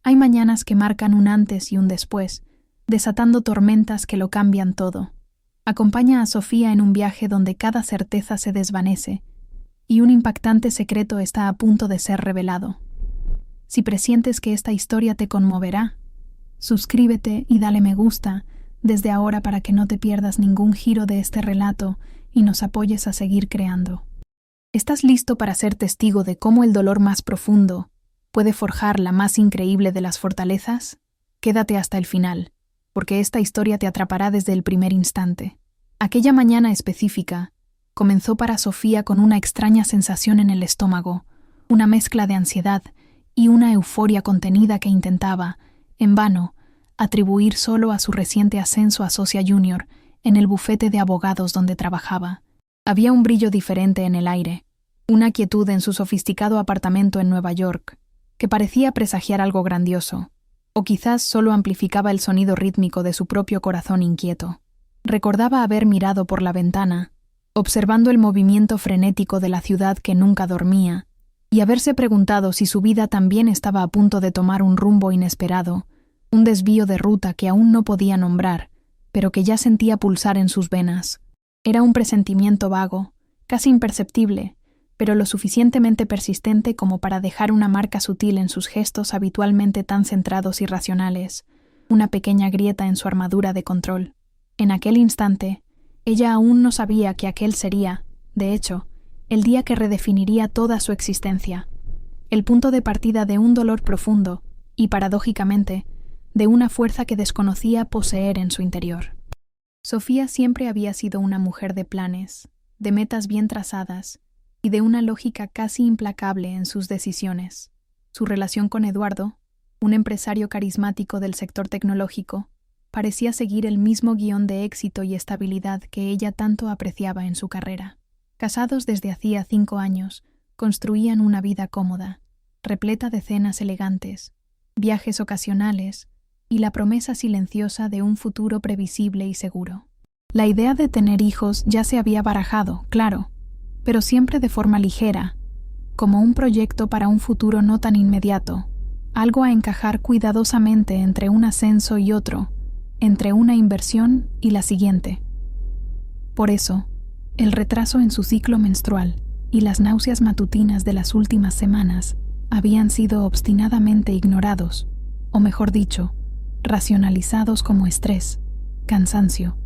Hay mañanas que marcan un antes y un después, desatando tormentas que lo cambian todo. Acompaña a Sofía en un viaje donde cada certeza se desvanece y un impactante secreto está a punto de ser revelado. Si presientes que esta historia te conmoverá, suscríbete y dale me gusta desde ahora para que no te pierdas ningún giro de este relato y nos apoyes a seguir creando. ¿Estás listo para ser testigo de cómo el dolor más profundo puede forjar la más increíble de las fortalezas? Quédate hasta el final, porque esta historia te atrapará desde el primer instante. Aquella mañana específica comenzó para Sofía con una extraña sensación en el estómago, una mezcla de ansiedad y una euforia contenida que intentaba, en vano, atribuir solo a su reciente ascenso a socia junior en el bufete de abogados donde trabajaba. Había un brillo diferente en el aire, una quietud en su sofisticado apartamento en Nueva York, que parecía presagiar algo grandioso, o quizás solo amplificaba el sonido rítmico de su propio corazón inquieto. Recordaba haber mirado por la ventana, observando el movimiento frenético de la ciudad que nunca dormía, y haberse preguntado si su vida también estaba a punto de tomar un rumbo inesperado, un desvío de ruta que aún no podía nombrar, pero que ya sentía pulsar en sus venas. Era un presentimiento vago, casi imperceptible, pero lo suficientemente persistente como para dejar una marca sutil en sus gestos habitualmente tan centrados y racionales, una pequeña grieta en su armadura de control. En aquel instante, ella aún no sabía que aquel sería, de hecho, el día que redefiniría toda su existencia, el punto de partida de un dolor profundo y, paradójicamente, de una fuerza que desconocía poseer en su interior. Sofía siempre había sido una mujer de planes, de metas bien trazadas y de una lógica casi implacable en sus decisiones. Su relación con Eduardo, un empresario carismático del sector tecnológico, parecía seguir el mismo guión de éxito y estabilidad que ella tanto apreciaba en su carrera. Casados desde hacía 5 años, construían una vida cómoda, repleta de cenas elegantes, viajes ocasionales y la promesa silenciosa de un futuro previsible y seguro. La idea de tener hijos ya se había barajado, claro, pero siempre de forma ligera, como un proyecto para un futuro no tan inmediato, algo a encajar cuidadosamente entre un ascenso y otro, entre una inversión y la siguiente. Por eso, el retraso en su ciclo menstrual y las náuseas matutinas de las últimas semanas habían sido obstinadamente ignorados, o mejor dicho, racionalizados como estrés, cansancio,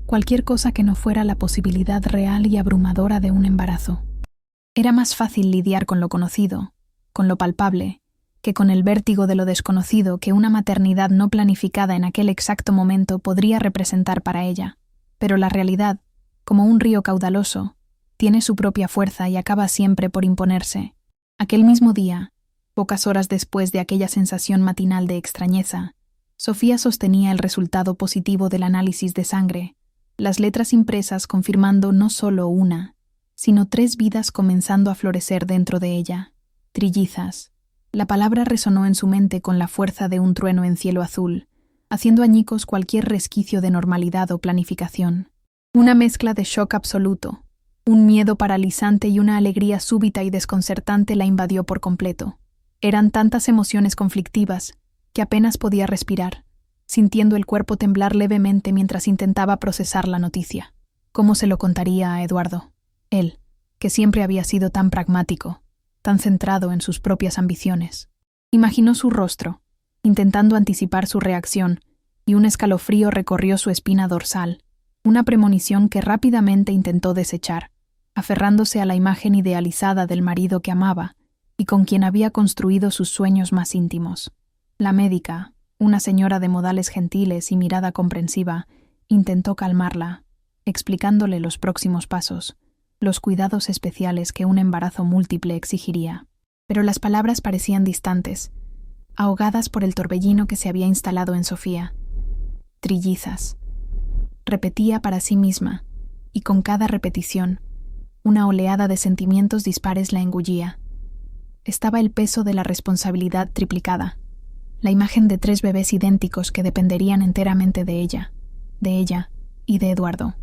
cualquier cosa que no fuera la posibilidad real y abrumadora de un embarazo. Era más fácil lidiar con lo conocido, con lo palpable, que con el vértigo de lo desconocido que una maternidad no planificada en aquel exacto momento podría representar para ella. Pero la realidad, como un río caudaloso, tiene su propia fuerza y acaba siempre por imponerse. Aquel mismo día, pocas horas después de aquella sensación matinal de extrañeza, Sofía sostenía el resultado positivo del análisis de sangre, las letras impresas confirmando no solo una, sino 3 vidas comenzando a florecer dentro de ella. Trillizas. La palabra resonó en su mente con la fuerza de un trueno en cielo azul, haciendo añicos cualquier resquicio de normalidad o planificación. Una mezcla de shock absoluto, un miedo paralizante y una alegría súbita y desconcertante la invadió por completo. Eran tantas emociones conflictivas que apenas podía respirar, sintiendo el cuerpo temblar levemente mientras intentaba procesar la noticia. ¿Cómo se lo contaría a Eduardo? Él, que siempre había sido tan pragmático, tan centrado en sus propias ambiciones. Imaginó su rostro, intentando anticipar su reacción, y un escalofrío recorrió su espina dorsal, una premonición que rápidamente intentó desechar, aferrándose a la imagen idealizada del marido que amaba y con quien había construido sus sueños más íntimos. La médica, una señora de modales gentiles y mirada comprensiva, intentó calmarla, explicándole los próximos pasos, los cuidados especiales que un embarazo múltiple exigiría. Pero las palabras parecían distantes, ahogadas por el torbellino que se había instalado en Sofía. Trillizas. Repetía para sí misma, y con cada repetición, una oleada de sentimientos dispares la engullía. Estaba el peso de la responsabilidad triplicada, la imagen de 3 bebés idénticos que dependerían enteramente de ella y de Eduardo.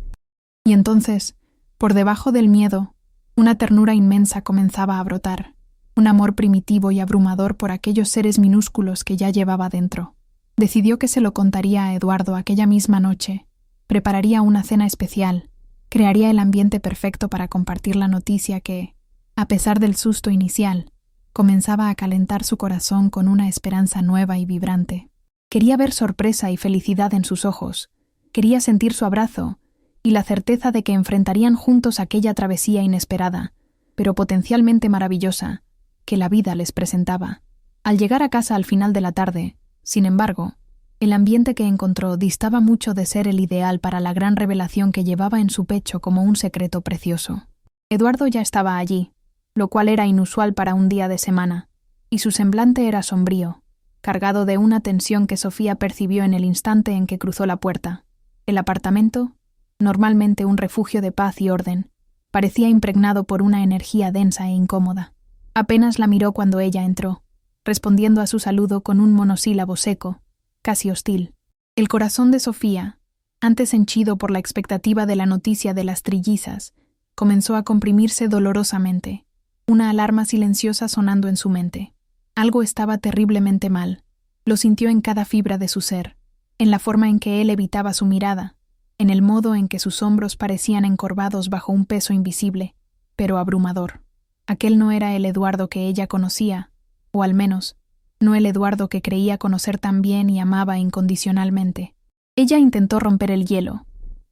Y entonces, por debajo del miedo, una ternura inmensa comenzaba a brotar, un amor primitivo y abrumador por aquellos seres minúsculos que ya llevaba dentro. Decidió que se lo contaría a Eduardo aquella misma noche, prepararía una cena especial, crearía el ambiente perfecto para compartir la noticia que, a pesar del susto inicial, comenzaba a calentar su corazón con una esperanza nueva y vibrante. Quería ver sorpresa y felicidad en sus ojos, quería sentir su abrazo y la certeza de que enfrentarían juntos aquella travesía inesperada, pero potencialmente maravillosa, que la vida les presentaba. Al llegar a casa al final de la tarde, sin embargo, el ambiente que encontró distaba mucho de ser el ideal para la gran revelación que llevaba en su pecho como un secreto precioso. Eduardo ya estaba allí, lo cual era inusual para un día de semana, y su semblante era sombrío, cargado de una tensión que Sofía percibió en el instante en que cruzó la puerta. El apartamento, normalmente un refugio de paz y orden, parecía impregnado por una energía densa e incómoda. Apenas la miró cuando ella entró, respondiendo a su saludo con un monosílabo seco, casi hostil. El corazón de Sofía, antes henchido por la expectativa de la noticia de las trillizas, comenzó a comprimirse dolorosamente, una alarma silenciosa sonando en su mente. Algo estaba terriblemente mal. Lo sintió en cada fibra de su ser, en la forma en que él evitaba su mirada, en el modo en que sus hombros parecían encorvados bajo un peso invisible, pero abrumador. Aquel no era el Eduardo que ella conocía, o al menos, no el Eduardo que creía conocer tan bien y amaba incondicionalmente. Ella intentó romper el hielo.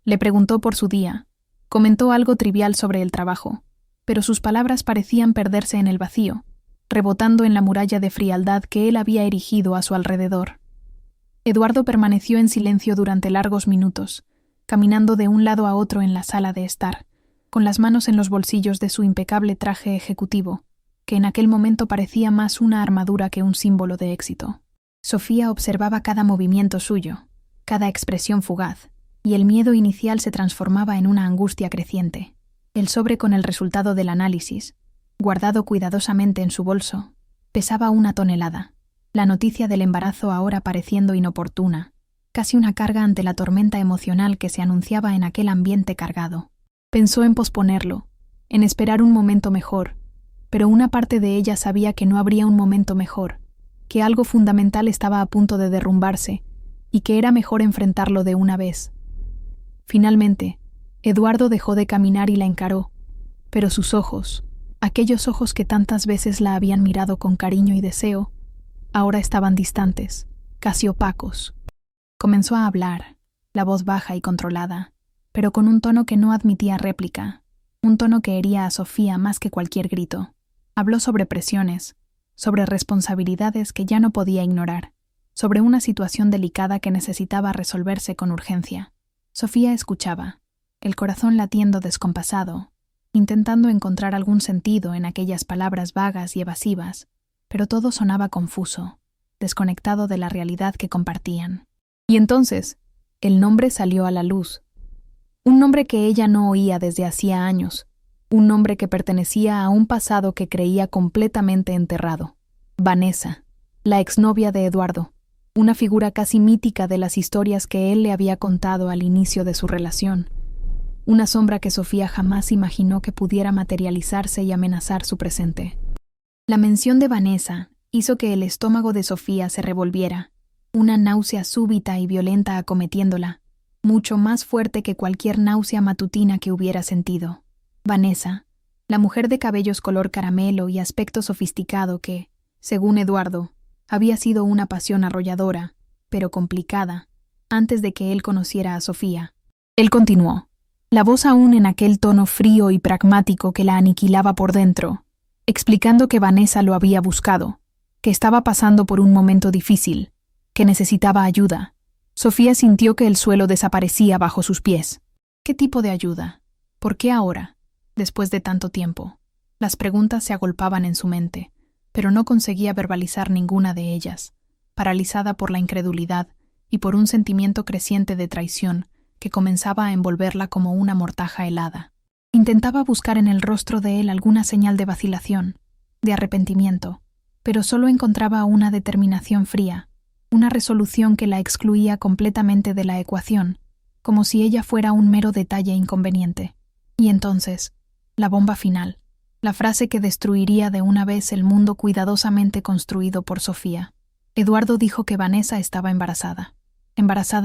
Le preguntó por su día. Comentó algo trivial sobre el trabajo, pero sus palabras parecían perderse en el vacío, rebotando en la muralla de frialdad que él había erigido a su alrededor. Eduardo permaneció en silencio durante largos minutos, caminando de un lado a otro en la sala de estar, con las manos en los bolsillos de su impecable traje ejecutivo, que en aquel momento parecía más una armadura que un símbolo de éxito. Sofía observaba cada movimiento suyo, cada expresión fugaz, y el miedo inicial se transformaba en una angustia creciente. El sobre con el resultado del análisis, guardado cuidadosamente en su bolso, pesaba 1 tonelada. La noticia del embarazo ahora pareciendo inoportuna, casi una carga ante la tormenta emocional que se anunciaba en aquel ambiente cargado. Pensó en posponerlo, en esperar un momento mejor, pero una parte de ella sabía que no habría un momento mejor, que algo fundamental estaba a punto de derrumbarse y que era mejor enfrentarlo de una vez. Finalmente, Eduardo dejó de caminar y la encaró, pero sus ojos, aquellos ojos que tantas veces la habían mirado con cariño y deseo, ahora estaban distantes, casi opacos. Comenzó a hablar, la voz baja y controlada, pero con un tono que no admitía réplica, un tono que hería a Sofía más que cualquier grito. Habló sobre presiones, sobre responsabilidades que ya no podía ignorar, sobre una situación delicada que necesitaba resolverse con urgencia. Sofía escuchaba, el corazón latiendo descompasado, intentando encontrar algún sentido en aquellas palabras vagas y evasivas, pero todo sonaba confuso, desconectado de la realidad que compartían. Y entonces, el nombre salió a la luz. Un nombre que ella no oía desde hacía años, un nombre que pertenecía a un pasado que creía completamente enterrado. Vanessa, la exnovia de Eduardo, una figura casi mítica de las historias que él le había contado al inicio de su relación. Una sombra que Sofía jamás imaginó que pudiera materializarse y amenazar su presente. La mención de Vanessa hizo que el estómago de Sofía se revolviera, una náusea súbita y violenta acometiéndola, mucho más fuerte que cualquier náusea matutina que hubiera sentido. Vanessa, la mujer de cabellos color caramelo y aspecto sofisticado que, según Eduardo, había sido una pasión arrolladora, pero complicada, antes de que él conociera a Sofía. Él continuó, la voz aún en aquel tono frío y pragmático que la aniquilaba por dentro, explicando que Vanessa lo había buscado, que estaba pasando por un momento difícil, que necesitaba ayuda. Sofía sintió que el suelo desaparecía bajo sus pies. ¿Qué tipo de ayuda? ¿Por qué ahora? Después de tanto tiempo. Las preguntas se agolpaban en su mente, pero no conseguía verbalizar ninguna de ellas, paralizada por la incredulidad y por un sentimiento creciente de traición que comenzaba a envolverla como una mortaja helada. Intentaba buscar en el rostro de él alguna señal de vacilación, de arrepentimiento, pero solo encontraba una determinación fría, una resolución que la excluía completamente de la ecuación, como si ella fuera un mero detalle inconveniente. Y entonces, la bomba final. La frase que destruiría de una vez el mundo cuidadosamente construido por Sofía. Eduardo dijo que Vanessa estaba embarazada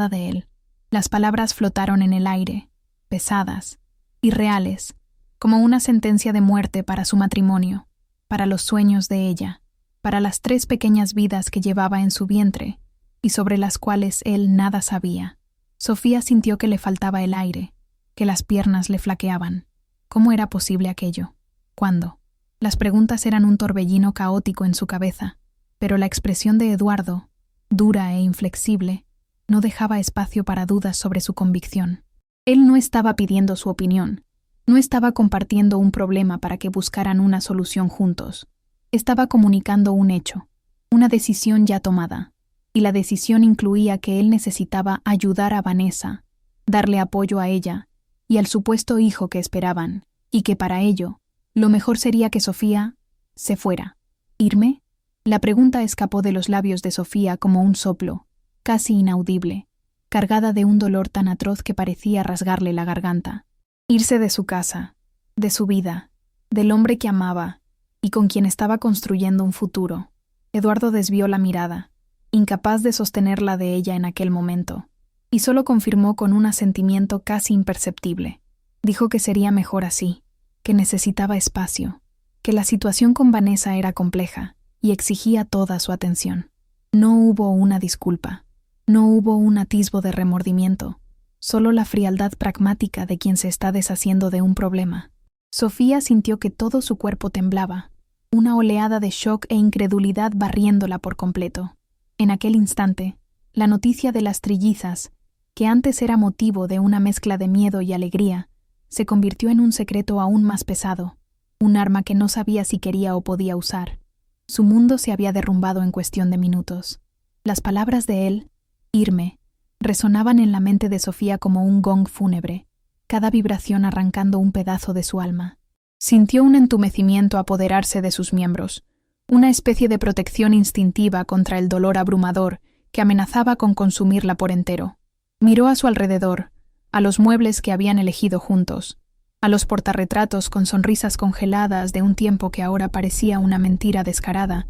de él. Las palabras flotaron en el aire, pesadas, irreales, como una sentencia de muerte para su matrimonio, para los sueños de ella, para las 3 pequeñas vidas que llevaba en su vientre y sobre las cuales él nada sabía. Sofía sintió que le faltaba el aire, que las piernas le flaqueaban. ¿Cómo era posible aquello? ¿Cuándo? Las preguntas eran un torbellino caótico en su cabeza, pero la expresión de Eduardo, dura e inflexible, no dejaba espacio para dudas sobre su convicción. Él no estaba pidiendo su opinión, no estaba compartiendo un problema para que buscaran una solución juntos. Estaba comunicando un hecho, una decisión ya tomada, y la decisión incluía que él necesitaba ayudar a Vanessa, darle apoyo a ella y al supuesto hijo que esperaban, y que para ello, lo mejor sería que Sofía se fuera. ¿Irme? La pregunta escapó de los labios de Sofía como un soplo, casi inaudible, cargada de un dolor tan atroz que parecía rasgarle la garganta. Irse de su casa, de su vida, del hombre que amaba y con quien estaba construyendo un futuro. Eduardo desvió la mirada, incapaz de sostenerla de ella en aquel momento, y solo confirmó con un asentimiento casi imperceptible. Dijo que sería mejor así, que necesitaba espacio, que la situación con Vanessa era compleja y exigía toda su atención. No hubo una disculpa, no hubo un atisbo de remordimiento, solo la frialdad pragmática de quien se está deshaciendo de un problema. Sofía sintió que todo su cuerpo temblaba, una oleada de shock e incredulidad barriéndola por completo. En aquel instante, la noticia de las trillizas, que antes era motivo de una mezcla de miedo y alegría, se convirtió en un secreto aún más pesado, un arma que no sabía si quería o podía usar. Su mundo se había derrumbado en cuestión de minutos. Las palabras de él, irme, resonaban en la mente de Sofía como un gong fúnebre, cada vibración arrancando un pedazo de su alma. Sintió un entumecimiento apoderarse de sus miembros, una especie de protección instintiva contra el dolor abrumador que amenazaba con consumirla por entero. Miró a su alrededor, a los muebles que habían elegido juntos, a los portarretratos con sonrisas congeladas de un tiempo que ahora parecía una mentira descarada,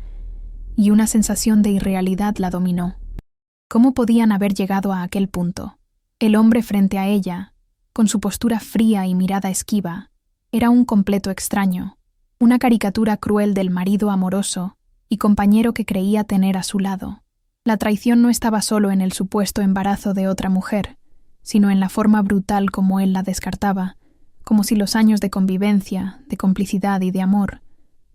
y una sensación de irrealidad la dominó. ¿Cómo podían haber llegado a aquel punto? El hombre frente a ella, con su postura fría y mirada esquiva, era un completo extraño, una caricatura cruel del marido amoroso y compañero que creía tener a su lado. La traición no estaba solo en el supuesto embarazo de otra mujer, sino en la forma brutal como él la descartaba, como si los años de convivencia, de complicidad y de amor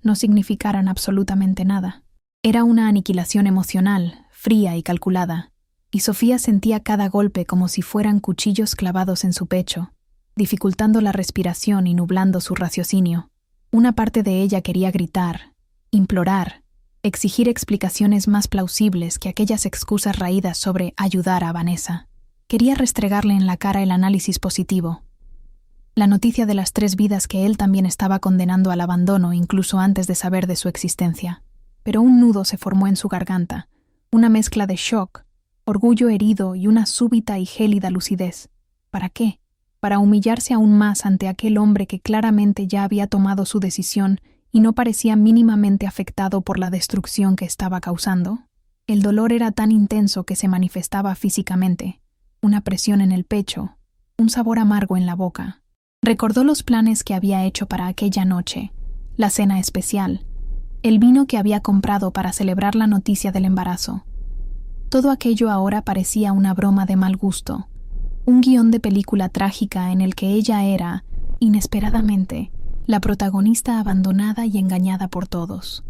no significaran absolutamente nada. Era una aniquilación emocional, fría y calculada, y Sofía sentía cada golpe como si fueran cuchillos clavados en su pecho, dificultando la respiración y nublando su raciocinio. Una parte de ella quería gritar, implorar, exigir explicaciones más plausibles que aquellas excusas raídas sobre ayudar a Vanessa. Quería restregarle en la cara el análisis positivo, la noticia de las 3 vidas que él también estaba condenando al abandono incluso antes de saber de su existencia. Pero un nudo se formó en su garganta, una mezcla de shock, orgullo herido y una súbita y gélida lucidez. ¿Para qué? ¿Para humillarse aún más ante aquel hombre que claramente ya había tomado su decisión y no parecía mínimamente afectado por la destrucción que estaba causando? El dolor era tan intenso que se manifestaba físicamente, una presión en el pecho, un sabor amargo en la boca. Recordó los planes que había hecho para aquella noche, la cena especial, el vino que había comprado para celebrar la noticia del embarazo. Todo aquello ahora parecía una broma de mal gusto, un guión de película trágica en el que ella era, inesperadamente, la protagonista abandonada y engañada por todos.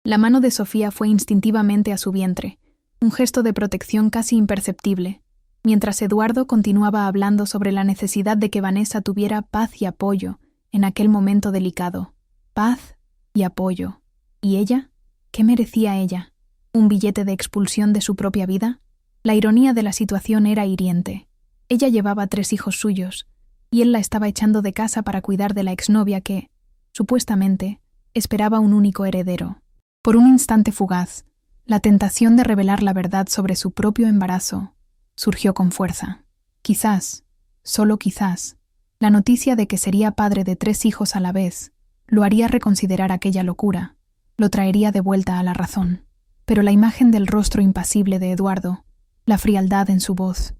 La mano de Sofía fue instintivamente a su vientre, un gesto de protección casi imperceptible, mientras Eduardo continuaba hablando sobre la necesidad de que Vanessa tuviera paz y apoyo en aquel momento delicado. Paz y apoyo. ¿Y ella? ¿Qué merecía ella? ¿Un billete de expulsión de su propia vida? La ironía de la situación era hiriente. Ella llevaba 3 hijos suyos, y él la estaba echando de casa para cuidar de la exnovia que, supuestamente, esperaba un único heredero. Por un instante fugaz, la tentación de revelar la verdad sobre su propio embarazo surgió con fuerza. Quizás, solo quizás, la noticia de que sería padre de 3 hijos a la vez Lo haría reconsiderar aquella locura, lo traería de vuelta a la razón. Pero la imagen del rostro impasible de Eduardo, la frialdad en su voz,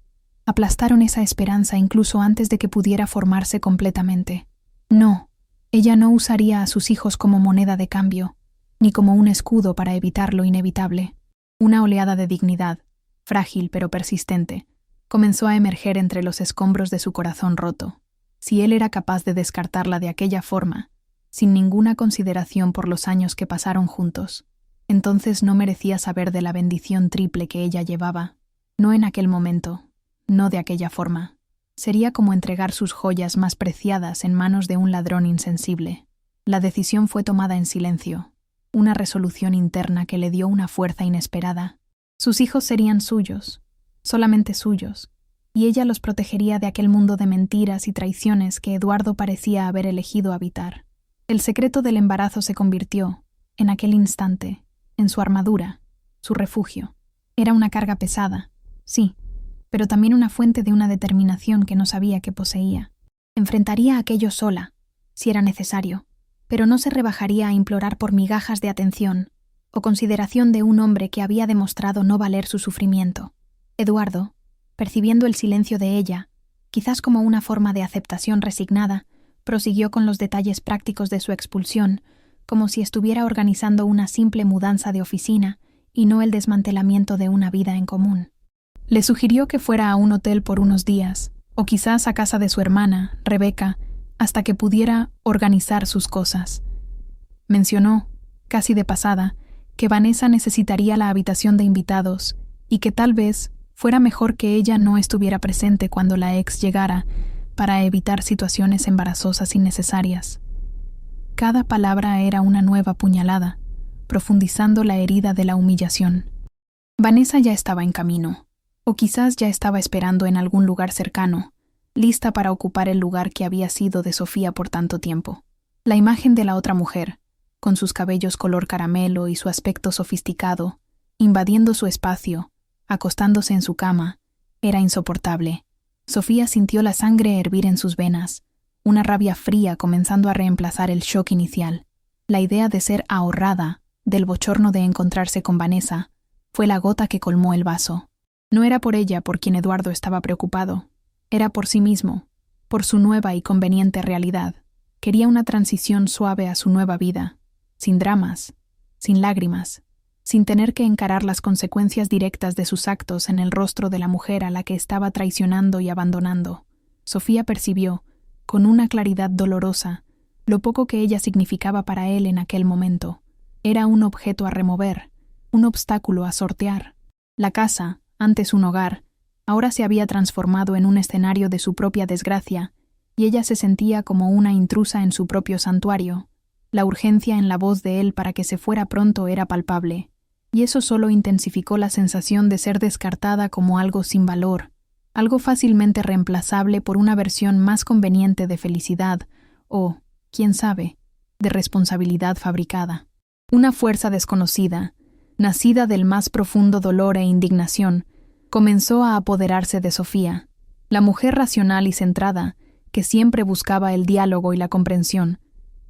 aplastaron esa esperanza incluso antes de que pudiera formarse completamente. No, ella no usaría a sus hijos como moneda de cambio, ni como un escudo para evitar lo inevitable. Una oleada de dignidad, frágil pero persistente, comenzó a emerger entre los escombros de su corazón roto. Si él era capaz de descartarla de aquella forma, sin ninguna consideración por los años que pasaron juntos, entonces no merecía saber de la bendición triple que ella llevaba. No en aquel momento, no de aquella forma. Sería como entregar sus joyas más preciadas en manos de un ladrón insensible. La decisión fue tomada en silencio, una resolución interna que le dio una fuerza inesperada. Sus hijos serían suyos, solamente suyos, y ella los protegería de aquel mundo de mentiras y traiciones que Eduardo parecía haber elegido habitar. El secreto del embarazo se convirtió, en aquel instante, en su armadura, su refugio. Era una carga pesada, sí, pero también una fuente de una determinación que no sabía que poseía. Enfrentaría aquello sola, si era necesario, pero no se rebajaría a implorar por migajas de atención o consideración de un hombre que había demostrado no valer su sufrimiento. Eduardo, percibiendo el silencio de ella, quizás como una forma de aceptación resignada, prosiguió con los detalles prácticos de su expulsión, como si estuviera organizando una simple mudanza de oficina y no el desmantelamiento de una vida en común. Le sugirió que fuera a un hotel por unos días, o quizás a casa de su hermana, Rebeca, hasta que pudiera organizar sus cosas. Mencionó, casi de pasada, que Vanessa necesitaría la habitación de invitados y que tal vez fuera mejor que ella no estuviera presente cuando la ex llegara para evitar situaciones embarazosas innecesarias. Cada palabra era una nueva puñalada, profundizando la herida de la humillación. Vanessa ya estaba en camino, o quizás ya estaba esperando en algún lugar cercano, lista para ocupar el lugar que había sido de Sofía por tanto tiempo. La imagen de la otra mujer, con sus cabellos color caramelo y su aspecto sofisticado, invadiendo su espacio, acostándose en su cama, era insoportable. Sofía sintió la sangre hervir en sus venas, una rabia fría comenzando a reemplazar el shock inicial. La idea de ser ahorrada, del bochorno de encontrarse con Vanessa, fue la gota que colmó el vaso. No era por ella por quien Eduardo estaba preocupado, era por sí mismo, por su nueva y conveniente realidad. Quería una transición suave a su nueva vida, sin dramas, sin lágrimas, sin tener que encarar las consecuencias directas de sus actos en el rostro de la mujer a la que estaba traicionando y abandonando. Sofía percibió, con una claridad dolorosa, lo poco que ella significaba para él en aquel momento. Era un objeto a remover, un obstáculo a sortear. La casa, antes un hogar, ahora se había transformado en un escenario de su propia desgracia, y ella se sentía como una intrusa en su propio santuario. La urgencia en la voz de él para que se fuera pronto era palpable, y eso solo intensificó la sensación de ser descartada como algo sin valor, algo fácilmente reemplazable por una versión más conveniente de felicidad o, quién sabe, de responsabilidad fabricada. Una fuerza desconocida, nacida del más profundo dolor e indignación, comenzó a apoderarse de Sofía. La mujer racional y centrada, que siempre buscaba el diálogo y la comprensión,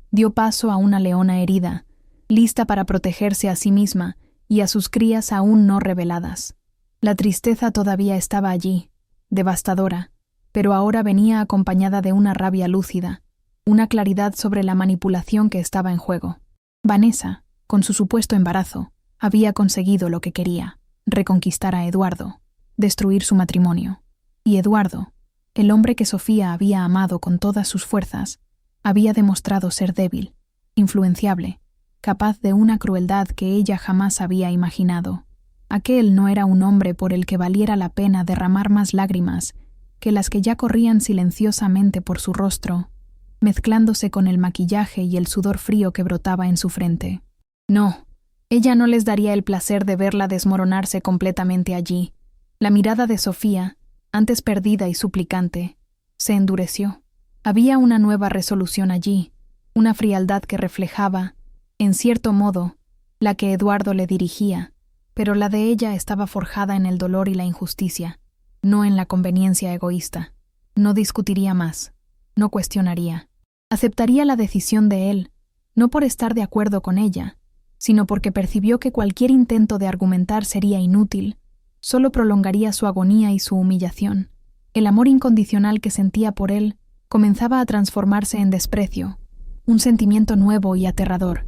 dio paso a una leona herida, lista para protegerse a sí misma y a sus crías aún no reveladas. La tristeza todavía estaba allí, devastadora, pero ahora venía acompañada de una rabia lúcida, una claridad sobre la manipulación que estaba en juego. Vanessa, con su supuesto embarazo, había conseguido lo que quería, reconquistar a Eduardo, destruir su matrimonio. Y Eduardo, el hombre que Sofía había amado con todas sus fuerzas, había demostrado ser débil, influenciable, capaz de una crueldad que ella jamás había imaginado. Aquel no era un hombre por el que valiera la pena derramar más lágrimas que las que ya corrían silenciosamente por su rostro, mezclándose con el maquillaje y el sudor frío que brotaba en su frente. No, ella no les daría el placer de verla desmoronarse completamente allí. La mirada de Sofía, antes perdida y suplicante, se endureció. Había una nueva resolución allí, una frialdad que reflejaba, en cierto modo, la que Eduardo le dirigía, pero la de ella estaba forjada en el dolor y la injusticia, no en la conveniencia egoísta. No discutiría más, no cuestionaría. Aceptaría la decisión de él, no por estar de acuerdo con ella, sino porque percibió que cualquier intento de argumentar sería inútil, solo prolongaría su agonía y su humillación. El amor incondicional que sentía por él comenzaba a transformarse en desprecio, un sentimiento nuevo y aterrador,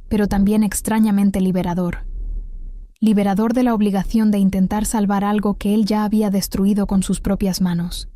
pero también extrañamente liberador. Liberador de la obligación de intentar salvar algo que él ya había destruido con sus propias manos.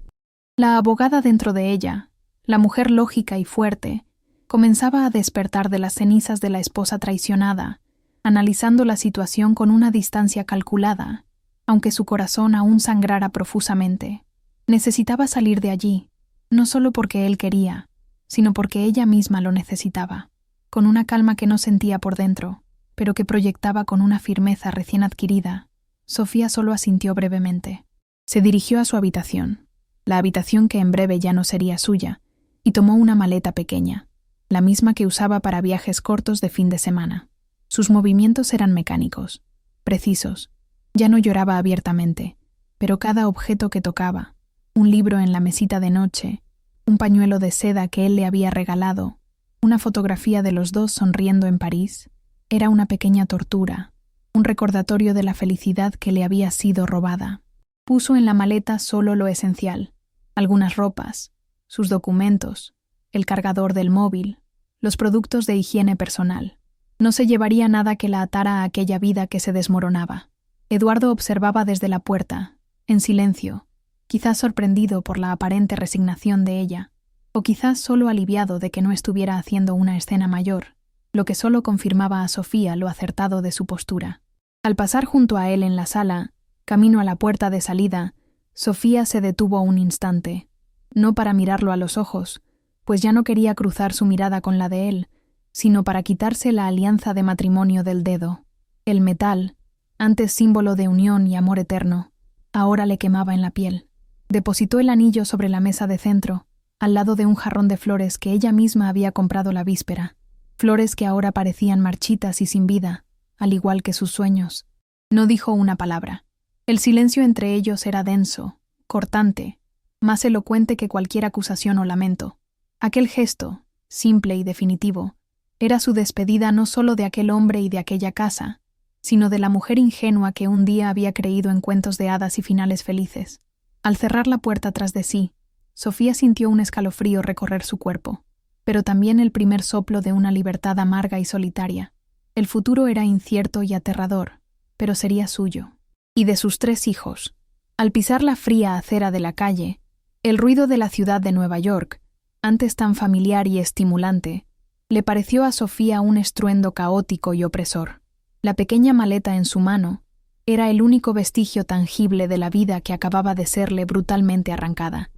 La abogada dentro de ella, la mujer lógica y fuerte, comenzaba a despertar de las cenizas de la esposa traicionada, analizando la situación con una distancia calculada, aunque su corazón aún sangrara profusamente. Necesitaba salir de allí, no solo porque él quería, sino porque ella misma lo necesitaba, con una calma que no sentía por dentro, pero que proyectaba con una firmeza recién adquirida. Sofía solo asintió brevemente. Se dirigió a su habitación, la habitación que en breve ya no sería suya, y tomó una maleta pequeña, la misma que usaba para viajes cortos de fin de semana. Sus movimientos eran mecánicos, precisos. Ya no lloraba abiertamente, pero cada objeto que tocaba, un libro en la mesita de noche, un pañuelo de seda que él le había regalado, una fotografía de los dos sonriendo en París, era una pequeña tortura, un recordatorio de la felicidad que le había sido robada. Puso en la maleta solo lo esencial, algunas ropas, sus documentos, el cargador del móvil, los productos de higiene personal. No se llevaría nada que la atara a aquella vida que se desmoronaba. Eduardo observaba desde la puerta, en silencio, quizás sorprendido por la aparente resignación de ella, o quizás solo aliviado de que no estuviera haciendo una escena mayor, lo que solo confirmaba a Sofía lo acertado de su postura. Al pasar junto a él en la sala, camino a la puerta de salida, Sofía se detuvo un instante, no para mirarlo a los ojos, pues ya no quería cruzar su mirada con la de él, sino para quitarse la alianza de matrimonio del dedo. El metal, antes símbolo de unión y amor eterno, ahora le quemaba en la piel. Depositó el anillo sobre la mesa de centro, al lado de un jarrón de flores que ella misma había comprado la víspera, flores que ahora parecían marchitas y sin vida, al igual que sus sueños. No dijo una palabra. El silencio entre ellos era denso, cortante, más elocuente que cualquier acusación o lamento. Aquel gesto, simple y definitivo, era su despedida no solo de aquel hombre y de aquella casa, sino de la mujer ingenua que un día había creído en cuentos de hadas y finales felices. Al cerrar la puerta tras de sí, Sofía sintió un escalofrío recorrer su cuerpo, pero también el primer soplo de una libertad amarga y solitaria. El futuro era incierto y aterrador, pero sería suyo. Y de sus 3 hijos. Al pisar la fría acera de la calle, el ruido de la ciudad de Nueva York, antes tan familiar y estimulante, le pareció a Sofía un estruendo caótico y opresor. La pequeña maleta en su mano era el único vestigio tangible de la vida que acababa de serle brutalmente arrancada.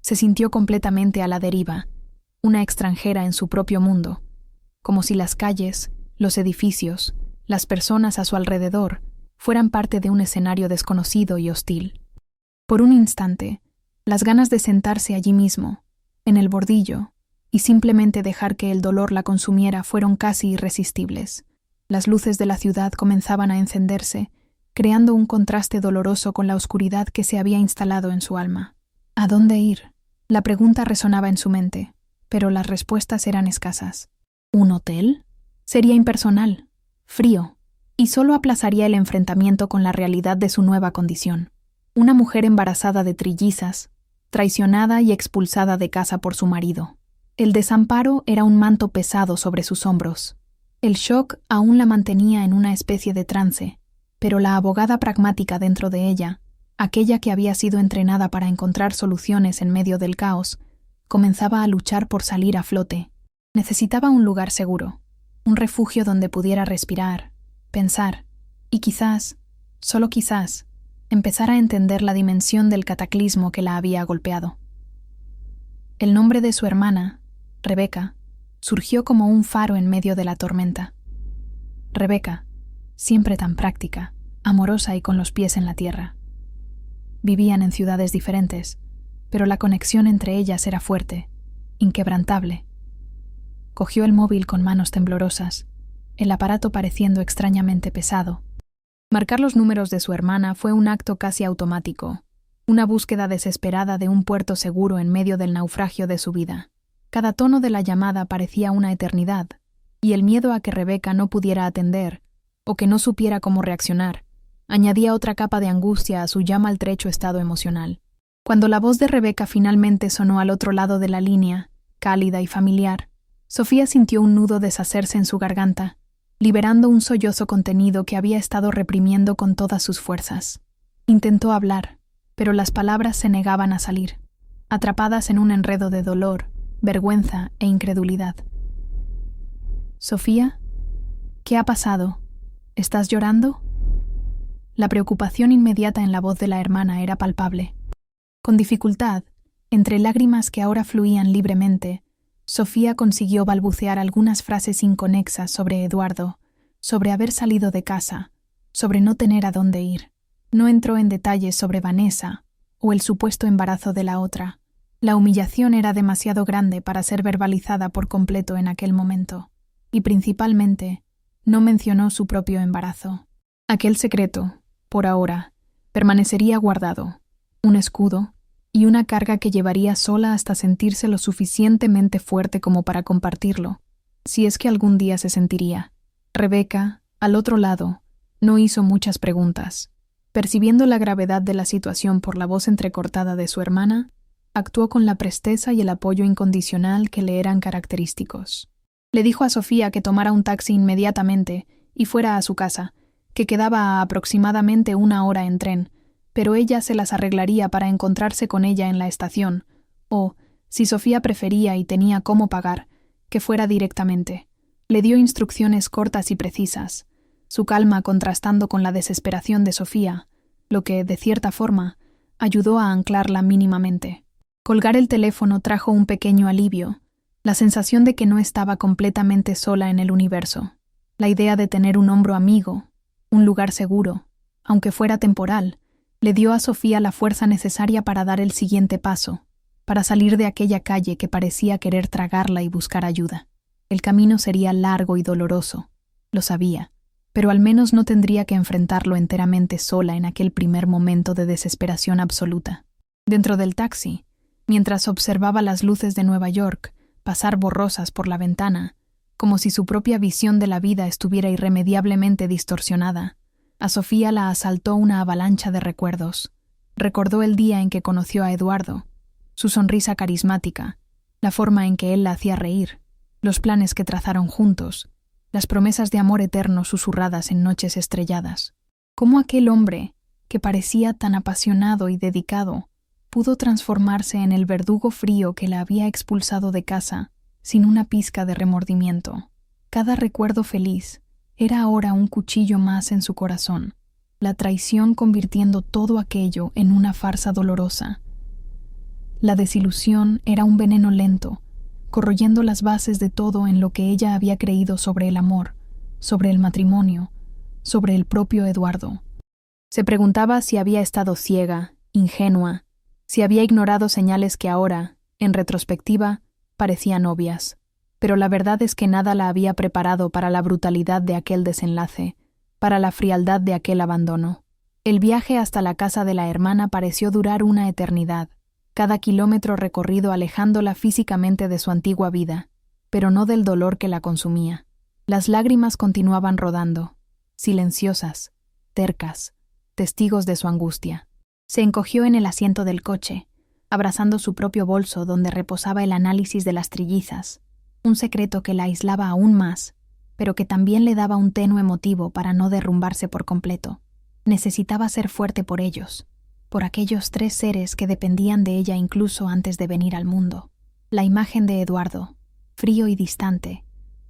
Se sintió completamente a la deriva, una extranjera en su propio mundo, como si las calles, los edificios, las personas a su alrededor fueran parte de un escenario desconocido y hostil. Por un instante, las ganas de sentarse allí mismo, en el bordillo, y simplemente dejar que el dolor la consumiera fueron casi irresistibles. Las luces de la ciudad comenzaban a encenderse, creando un contraste doloroso con la oscuridad que se había instalado en su alma. ¿A dónde ir? La pregunta resonaba en su mente, pero las respuestas eran escasas. ¿Un hotel? Sería impersonal, frío, y solo aplazaría el enfrentamiento con la realidad de su nueva condición. Una mujer embarazada de trillizas, traicionada y expulsada de casa por su marido. El desamparo era un manto pesado sobre sus hombros. El shock aún la mantenía en una especie de trance, pero la abogada pragmática dentro de ella, aquella que había sido entrenada para encontrar soluciones en medio del caos, comenzaba a luchar por salir a flote. Necesitaba un lugar seguro, un refugio donde pudiera respirar, pensar, y quizás, solo quizás, empezar a entender la dimensión del cataclismo que la había golpeado. El nombre de su hermana, Rebeca, surgió como un faro en medio de la tormenta. Rebeca, siempre tan práctica, amorosa y con los pies en la tierra. Vivían en ciudades diferentes, pero la conexión entre ellas era fuerte, inquebrantable. Cogió el móvil con manos temblorosas, el aparato pareciendo extrañamente pesado. Marcar los números de su hermana fue un acto casi automático, una búsqueda desesperada de un puerto seguro en medio del naufragio de su vida. Cada tono de la llamada parecía una eternidad, y el miedo a que Rebeca no pudiera atender, o que no supiera cómo reaccionar, añadía otra capa de angustia a su ya maltrecho estado emocional. Cuando la voz de Rebeca finalmente sonó al otro lado de la línea, cálida y familiar, Sofía sintió un nudo deshacerse en su garganta, liberando un sollozo contenido que había estado reprimiendo con todas sus fuerzas. Intentó hablar, pero las palabras se negaban a salir, atrapadas en un enredo de dolor, vergüenza e incredulidad. «Sofía, ¿qué ha pasado? ¿Estás llorando?» La preocupación inmediata en la voz de la hermana era palpable. Con dificultad, entre lágrimas que ahora fluían libremente, Sofía consiguió balbucear algunas frases inconexas sobre Eduardo, sobre haber salido de casa, sobre no tener a dónde ir. No entró en detalles sobre Vanessa o el supuesto embarazo de la otra. La humillación era demasiado grande para ser verbalizada por completo en aquel momento, y principalmente, no mencionó su propio embarazo. Aquel secreto, por ahora, permanecería guardado, un escudo y una carga que llevaría sola hasta sentirse lo suficientemente fuerte como para compartirlo, si es que algún día se sentiría. Rebeca, al otro lado, no hizo muchas preguntas. Percibiendo la gravedad de la situación por la voz entrecortada de su hermana, actuó con la presteza y el apoyo incondicional que le eran característicos. Le dijo a Sofía que tomara un taxi inmediatamente y fuera a su casa, que quedaba a aproximadamente 1 hora en tren, pero ella se las arreglaría para encontrarse con ella en la estación, o, si Sofía prefería y tenía cómo pagar, que fuera directamente. Le dio instrucciones cortas y precisas, su calma contrastando con la desesperación de Sofía, lo que, de cierta forma, ayudó a anclarla mínimamente. Colgar el teléfono trajo un pequeño alivio, la sensación de que no estaba completamente sola en el universo, la idea de tener un hombro amigo, un lugar seguro, aunque fuera temporal, le dio a Sofía la fuerza necesaria para dar el siguiente paso, para salir de aquella calle que parecía querer tragarla y buscar ayuda. El camino sería largo y doloroso, lo sabía, pero al menos no tendría que enfrentarlo enteramente sola en aquel primer momento de desesperación absoluta. Dentro del taxi, mientras observaba las luces de Nueva York pasar borrosas por la ventana, como si su propia visión de la vida estuviera irremediablemente distorsionada, a Sofía la asaltó una avalancha de recuerdos. Recordó el día en que conoció a Eduardo, su sonrisa carismática, la forma en que él la hacía reír, los planes que trazaron juntos, las promesas de amor eterno susurradas en noches estrelladas. Cómo aquel hombre, que parecía tan apasionado y dedicado, pudo transformarse en el verdugo frío que la había expulsado de casa, sin una pizca de remordimiento. Cada recuerdo feliz era ahora un cuchillo más en su corazón, la traición convirtiendo todo aquello en una farsa dolorosa. La desilusión era un veneno lento, corroyendo las bases de todo en lo que ella había creído sobre el amor, sobre el matrimonio, sobre el propio Eduardo. Se preguntaba si había estado ciega, ingenua, si había ignorado señales que ahora, en retrospectiva, parecían obvias. Pero la verdad es que nada la había preparado para la brutalidad de aquel desenlace, para la frialdad de aquel abandono. El viaje hasta la casa de la hermana pareció durar una eternidad, cada kilómetro recorrido alejándola físicamente de su antigua vida, pero no del dolor que la consumía. Las lágrimas continuaban rodando, silenciosas, tercas, testigos de su angustia. Se encogió en el asiento del coche, abrazando su propio bolso donde reposaba el análisis de las trillizas, un secreto que la aislaba aún más, pero que también le daba un tenue motivo para no derrumbarse por completo. Necesitaba ser fuerte por ellos, por aquellos 3 seres que dependían de ella incluso antes de venir al mundo. La imagen de Eduardo, frío y distante,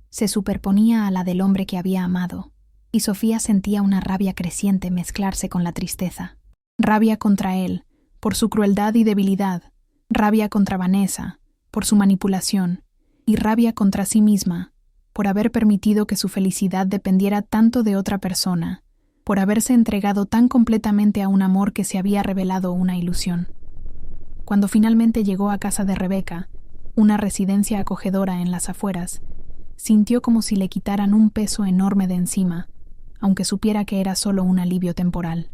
se superponía a la del hombre que había amado, y Sofía sentía una rabia creciente mezclarse con la tristeza. Rabia contra él, por su crueldad y debilidad, rabia contra Vanessa, por su manipulación, y rabia contra sí misma, por haber permitido que su felicidad dependiera tanto de otra persona, por haberse entregado tan completamente a un amor que se había revelado una ilusión. Cuando finalmente llegó a casa de Rebeca, una residencia acogedora en las afueras, sintió como si le quitaran un peso enorme de encima, aunque supiera que era solo un alivio temporal.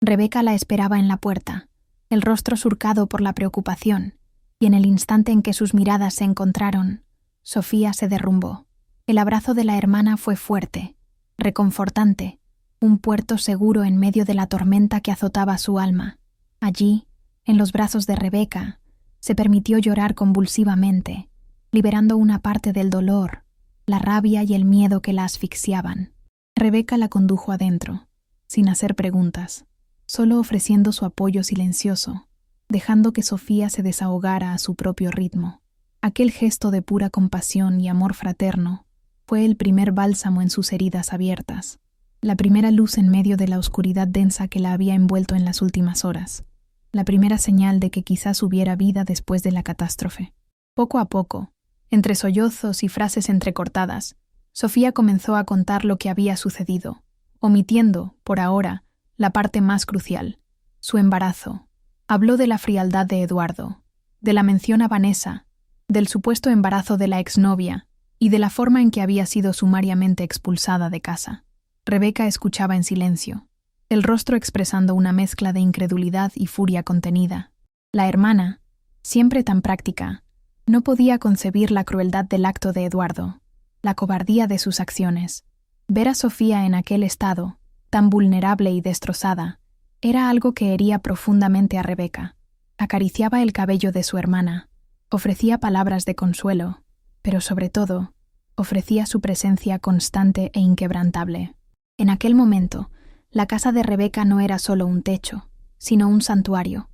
Rebeca la esperaba en la puerta, el rostro surcado por la preocupación, y en el instante en que sus miradas se encontraron, Sofía se derrumbó. El abrazo de la hermana fue fuerte, reconfortante, un puerto seguro en medio de la tormenta que azotaba su alma. Allí, en los brazos de Rebeca, se permitió llorar convulsivamente, liberando una parte del dolor, la rabia y el miedo que la asfixiaban. Rebeca la condujo adentro, sin hacer preguntas, solo ofreciendo su apoyo silencioso, dejando que Sofía se desahogara a su propio ritmo. Aquel gesto de pura compasión y amor fraterno fue el primer bálsamo en sus heridas abiertas, la primera luz en medio de la oscuridad densa que la había envuelto en las últimas horas, la primera señal de que quizás hubiera vida después de la catástrofe. Poco a poco, entre sollozos y frases entrecortadas, Sofía comenzó a contar lo que había sucedido, omitiendo, por ahora, la parte más crucial, su embarazo. Habló de la frialdad de Eduardo, de la mención a Vanessa, del supuesto embarazo de la exnovia y de la forma en que había sido sumariamente expulsada de casa. Rebeca escuchaba en silencio, el rostro expresando una mezcla de incredulidad y furia contenida. La hermana, siempre tan práctica, no podía concebir la crueldad del acto de Eduardo, la cobardía de sus acciones. Ver a Sofía en aquel estado, tan vulnerable y destrozada, era algo que hería profundamente a Rebeca. Acariciaba el cabello de su hermana, ofrecía palabras de consuelo, pero sobre todo, ofrecía su presencia constante e inquebrantable. En aquel momento, la casa de Rebeca no era solo un techo, sino un santuario,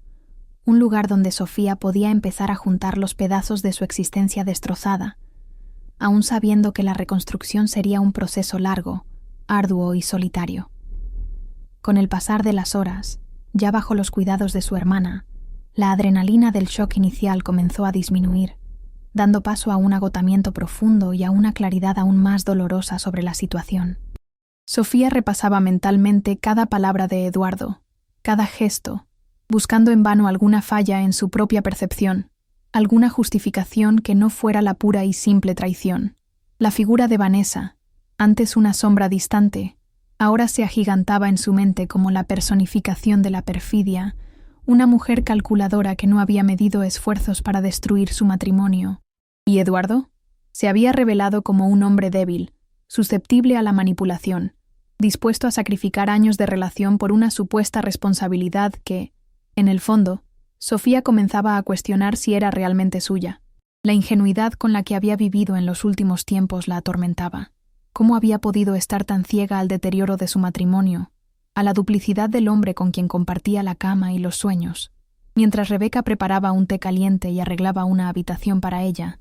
un lugar donde Sofía podía empezar a juntar los pedazos de su existencia destrozada, aún sabiendo que la reconstrucción sería un proceso largo, arduo y solitario. Con el pasar de las horas, ya bajo los cuidados de su hermana, la adrenalina del shock inicial comenzó a disminuir, dando paso a un agotamiento profundo y a una claridad aún más dolorosa sobre la situación. Sofía repasaba mentalmente cada palabra de Eduardo, cada gesto, buscando en vano alguna falla en su propia percepción, alguna justificación que no fuera la pura y simple traición. La figura de Vanessa, antes una sombra distante, ahora se agigantaba en su mente como la personificación de la perfidia, una mujer calculadora que no había medido esfuerzos para destruir su matrimonio. ¿Y Eduardo? Se había revelado como un hombre débil, susceptible a la manipulación, dispuesto a sacrificar años de relación por una supuesta responsabilidad que, en el fondo, Sofía comenzaba a cuestionar si era realmente suya. La ingenuidad con la que había vivido en los últimos tiempos la atormentaba. ¿Cómo había podido estar tan ciega al deterioro de su matrimonio, a la duplicidad del hombre con quien compartía la cama y los sueños? Mientras Rebeca preparaba un té caliente y arreglaba una habitación para ella,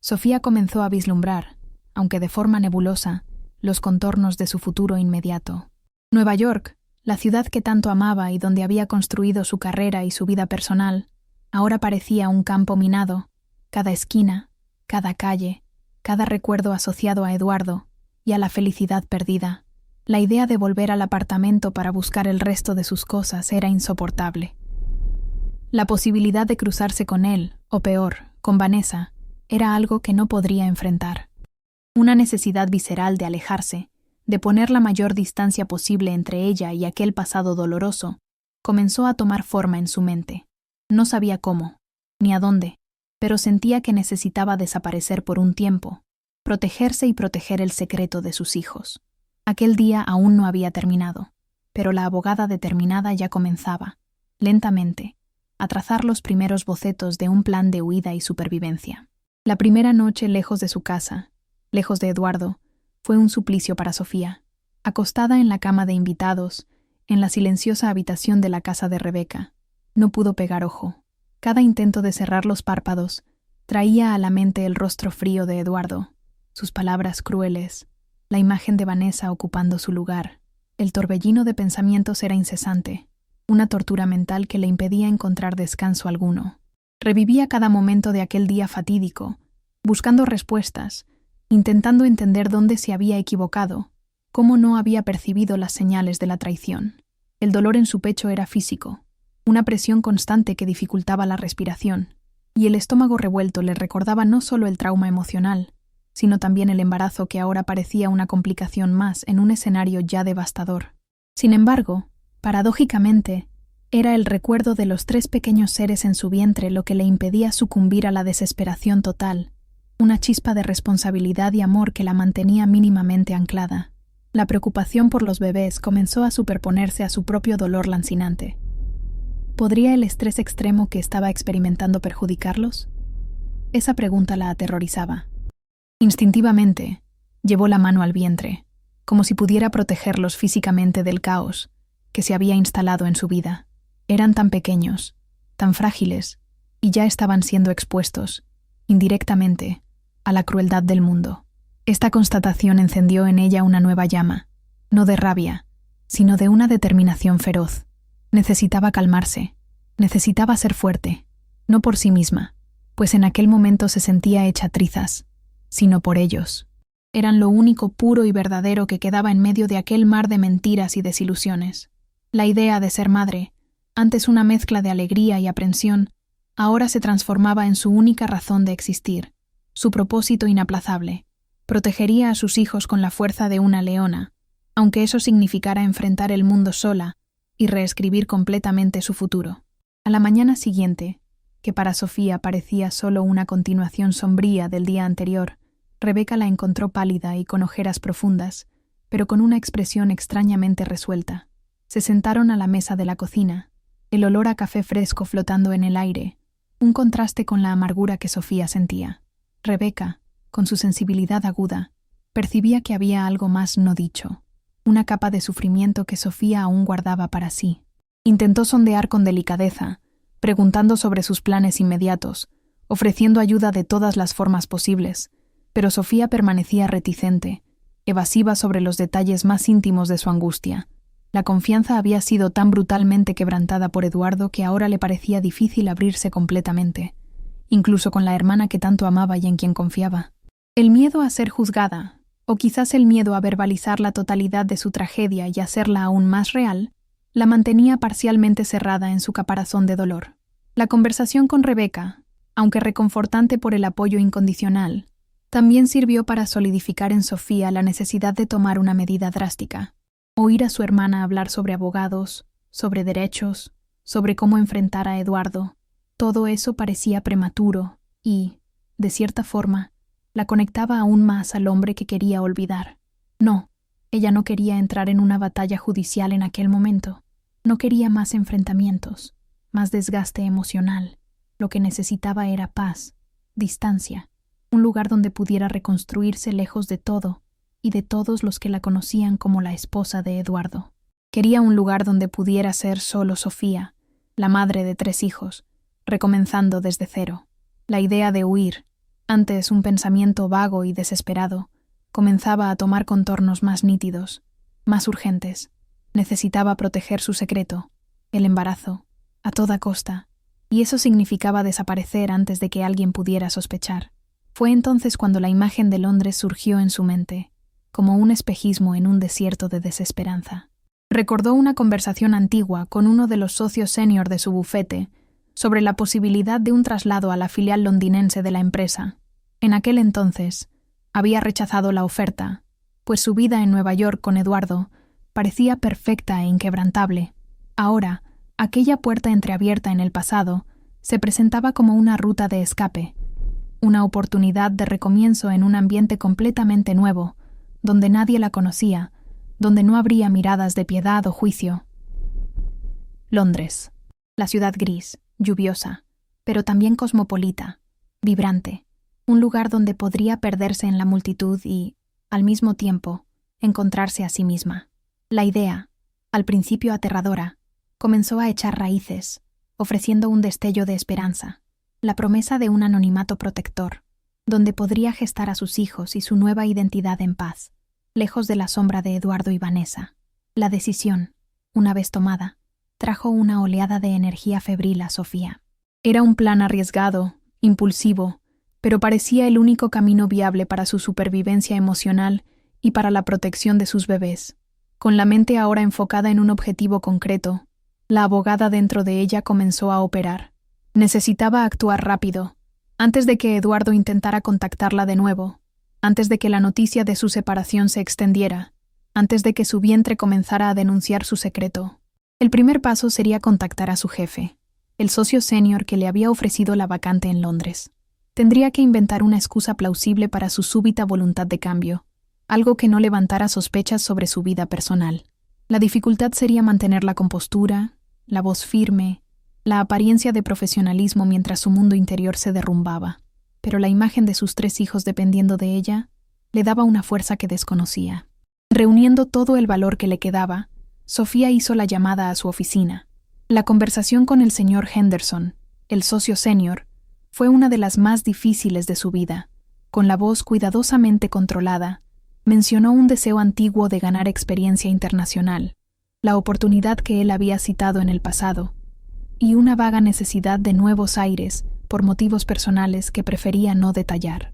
Sofía comenzó a vislumbrar, aunque de forma nebulosa, los contornos de su futuro inmediato. Nueva York, la ciudad que tanto amaba y donde había construido su carrera y su vida personal, ahora parecía un campo minado. Cada esquina, cada calle, cada recuerdo asociado a Eduardo y a la felicidad perdida. La idea de volver al apartamento para buscar el resto de sus cosas era insoportable. La posibilidad de cruzarse con él, o peor, con Vanessa, era algo que no podría enfrentar. Una necesidad visceral de alejarse, de poner la mayor distancia posible entre ella y aquel pasado doloroso, comenzó a tomar forma en su mente. No sabía cómo, ni a dónde, pero sentía que necesitaba desaparecer por un tiempo, protegerse y proteger el secreto de sus hijos. Aquel día aún no había terminado, pero la abogada determinada ya comenzaba, lentamente, a trazar los primeros bocetos de un plan de huida y supervivencia. La primera noche lejos de su casa, lejos de Eduardo, fue un suplicio para Sofía. Acostada en la cama de invitados, en la silenciosa habitación de la casa de Rebeca, no pudo pegar ojo. Cada intento de cerrar los párpados traía a la mente el rostro frío de Eduardo, sus palabras crueles, la imagen de Vanessa ocupando su lugar. El torbellino de pensamientos era incesante, una tortura mental que le impedía encontrar descanso alguno. Revivía cada momento de aquel día fatídico, buscando respuestas, intentando entender dónde se había equivocado, cómo no había percibido las señales de la traición. El dolor en su pecho era físico, una presión constante que dificultaba la respiración, y el estómago revuelto le recordaba no solo el trauma emocional, sino también el embarazo que ahora parecía una complicación más en un escenario ya devastador. Sin embargo, paradójicamente, era el recuerdo de los 3 pequeños seres en su vientre lo que le impedía sucumbir a la desesperación total, una chispa de responsabilidad y amor que la mantenía mínimamente anclada. La preocupación por los bebés comenzó a superponerse a su propio dolor lancinante. ¿Podría el estrés extremo que estaba experimentando perjudicarlos? Esa pregunta la aterrorizaba. Instintivamente, llevó la mano al vientre, como si pudiera protegerlos físicamente del caos que se había instalado en su vida. Eran tan pequeños, tan frágiles, y ya estaban siendo expuestos, indirectamente, a la crueldad del mundo. Esta constatación encendió en ella una nueva llama, no de rabia, sino de una determinación feroz. Necesitaba calmarse, necesitaba ser fuerte, no por sí misma, pues en aquel momento se sentía hecha trizas, sino por ellos. Eran lo único puro y verdadero que quedaba en medio de aquel mar de mentiras y desilusiones. La idea de ser madre, antes una mezcla de alegría y aprensión, ahora se transformaba en su única razón de existir, su propósito inaplazable. Protegería a sus hijos con la fuerza de una leona, aunque eso significara enfrentar el mundo sola y reescribir completamente su futuro. A la mañana siguiente, que para Sofía parecía solo una continuación sombría del día anterior, Rebeca la encontró pálida y con ojeras profundas, pero con una expresión extrañamente resuelta. Se sentaron a la mesa de la cocina, el olor a café fresco flotando en el aire, un contraste con la amargura que Sofía sentía. Rebeca, con su sensibilidad aguda, percibía que había algo más no dicho, una capa de sufrimiento que Sofía aún guardaba para sí. Intentó sondear con delicadeza, preguntando sobre sus planes inmediatos, ofreciendo ayuda de todas las formas posibles, pero Sofía permanecía reticente, evasiva sobre los detalles más íntimos de su angustia. La confianza había sido tan brutalmente quebrantada por Eduardo que ahora le parecía difícil abrirse completamente, incluso con la hermana que tanto amaba y en quien confiaba. El miedo a ser juzgada, o quizás el miedo a verbalizar la totalidad de su tragedia y hacerla aún más real, la mantenía parcialmente cerrada en su caparazón de dolor. La conversación con Rebeca, aunque reconfortante por el apoyo incondicional, también sirvió para solidificar en Sofía la necesidad de tomar una medida drástica. Oír a su hermana hablar sobre abogados, sobre derechos, sobre cómo enfrentar a Eduardo, todo eso parecía prematuro y, de cierta forma, la conectaba aún más al hombre que quería olvidar. No, ella no quería entrar en una batalla judicial en aquel momento. No quería más enfrentamientos, más desgaste emocional. Lo que necesitaba era paz, distancia, un lugar donde pudiera reconstruirse lejos de todo y de todos los que la conocían como la esposa de Eduardo. Quería un lugar donde pudiera ser solo Sofía, la madre de 3 hijos, recomenzando desde cero. La idea de huir, antes un pensamiento vago y desesperado, comenzaba a tomar contornos más nítidos, más urgentes. Necesitaba proteger su secreto, el embarazo, a toda costa, y eso significaba desaparecer antes de que alguien pudiera sospechar. Fue entonces cuando la imagen de Londres surgió en su mente, como un espejismo en un desierto de desesperanza. Recordó una conversación antigua con uno de los socios senior de su bufete sobre la posibilidad de un traslado a la filial londinense de la empresa. En aquel entonces, había rechazado la oferta, pues su vida en Nueva York con Eduardo parecía perfecta e inquebrantable. Ahora, aquella puerta entreabierta en el pasado se presentaba como una ruta de escape, una oportunidad de recomienzo en un ambiente completamente nuevo, donde nadie la conocía, donde no habría miradas de piedad o juicio. Londres, la ciudad gris, lluviosa, pero también cosmopolita, vibrante, un lugar donde podría perderse en la multitud y, al mismo tiempo, encontrarse a sí misma. La idea, al principio aterradora, comenzó a echar raíces, ofreciendo un destello de esperanza, la promesa de un anonimato protector, donde podría gestar a sus hijos y su nueva identidad en paz, lejos de la sombra de Eduardo y Vanessa. La decisión, una vez tomada, trajo una oleada de energía febril a Sofía. Era un plan arriesgado, impulsivo, pero parecía el único camino viable para su supervivencia emocional y para la protección de sus bebés. Con la mente ahora enfocada en un objetivo concreto, la abogada dentro de ella comenzó a operar. Necesitaba actuar rápido, antes de que Eduardo intentara contactarla de nuevo, antes de que la noticia de su separación se extendiera, antes de que su vientre comenzara a denunciar su secreto. El primer paso sería contactar a su jefe, el socio senior que le había ofrecido la vacante en Londres. Tendría que inventar una excusa plausible para su súbita voluntad de cambio, algo que no levantara sospechas sobre su vida personal. La dificultad sería mantener la compostura, la voz firme, la apariencia de profesionalismo mientras su mundo interior se derrumbaba, pero la imagen de sus 3 hijos dependiendo de ella le daba una fuerza que desconocía. Reuniendo todo el valor que le quedaba, Sofía hizo la llamada a su oficina. La conversación con el señor Henderson, el socio senior, fue una de las más difíciles de su vida. Con la voz cuidadosamente controlada, mencionó un deseo antiguo de ganar experiencia internacional, la oportunidad que él había citado en el pasado, y una vaga necesidad de nuevos aires por motivos personales que prefería no detallar.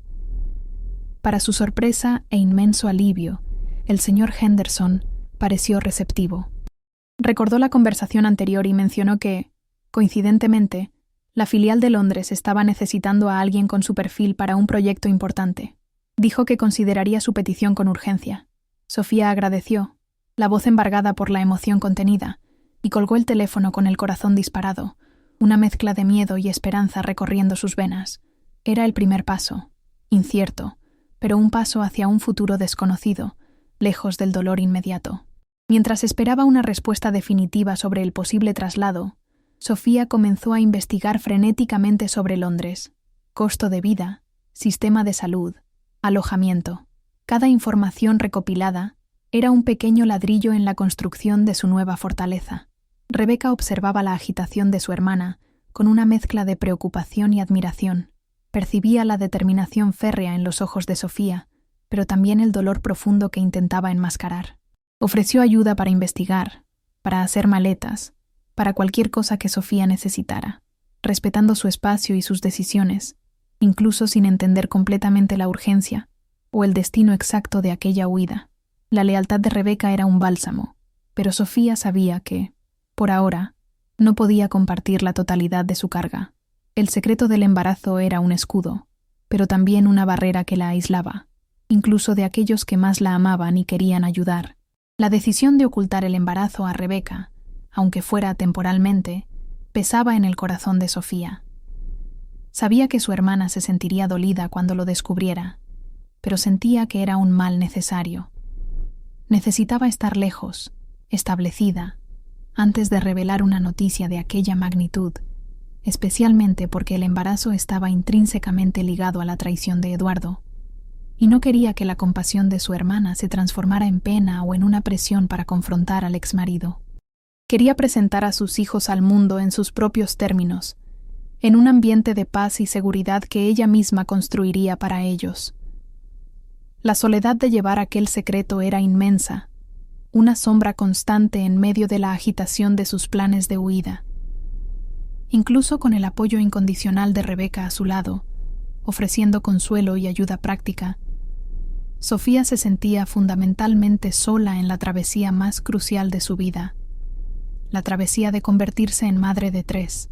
Para su sorpresa e inmenso alivio, el señor Henderson pareció receptivo. Recordó la conversación anterior y mencionó que, coincidentemente, la filial de Londres estaba necesitando a alguien con su perfil para un proyecto importante. Dijo que consideraría su petición con urgencia. Sofía agradeció, la voz embargada por la emoción contenida, y colgó el teléfono con el corazón disparado, una mezcla de miedo y esperanza recorriendo sus venas. Era el primer paso, incierto, pero un paso hacia un futuro desconocido, lejos del dolor inmediato. Mientras esperaba una respuesta definitiva sobre el posible traslado, Sofía comenzó a investigar frenéticamente sobre Londres: costo de vida, sistema de salud, alojamiento. Cada información recopilada era un pequeño ladrillo en la construcción de su nueva fortaleza. Rebeca observaba la agitación de su hermana con una mezcla de preocupación y admiración. Percibía la determinación férrea en los ojos de Sofía, pero también el dolor profundo que intentaba enmascarar. Ofreció ayuda para investigar, para hacer maletas, para cualquier cosa que Sofía necesitara, respetando su espacio y sus decisiones, incluso sin entender completamente la urgencia o el destino exacto de aquella huida. La lealtad de Rebeca era un bálsamo, pero Sofía sabía que, por ahora, no podía compartir la totalidad de su carga. El secreto del embarazo era un escudo, pero también una barrera que la aislaba, incluso de aquellos que más la amaban y querían ayudar. La decisión de ocultar el embarazo a Rebeca, aunque fuera temporalmente, pesaba en el corazón de Sofía. Sabía que su hermana se sentiría dolida cuando lo descubriera, pero sentía que era un mal necesario. Necesitaba estar lejos, establecida, antes de revelar una noticia de aquella magnitud, especialmente porque el embarazo estaba intrínsecamente ligado a la traición de Eduardo, y no quería que la compasión de su hermana se transformara en pena o en una presión para confrontar al exmarido. Quería presentar a sus hijos al mundo en sus propios términos, en un ambiente de paz y seguridad que ella misma construiría para ellos. La soledad de llevar aquel secreto era inmensa, una sombra constante en medio de la agitación de sus planes de huida. Incluso con el apoyo incondicional de Rebeca a su lado, ofreciendo consuelo y ayuda práctica, Sofía se sentía fundamentalmente sola en la travesía más crucial de su vida, la travesía de convertirse en madre de 3.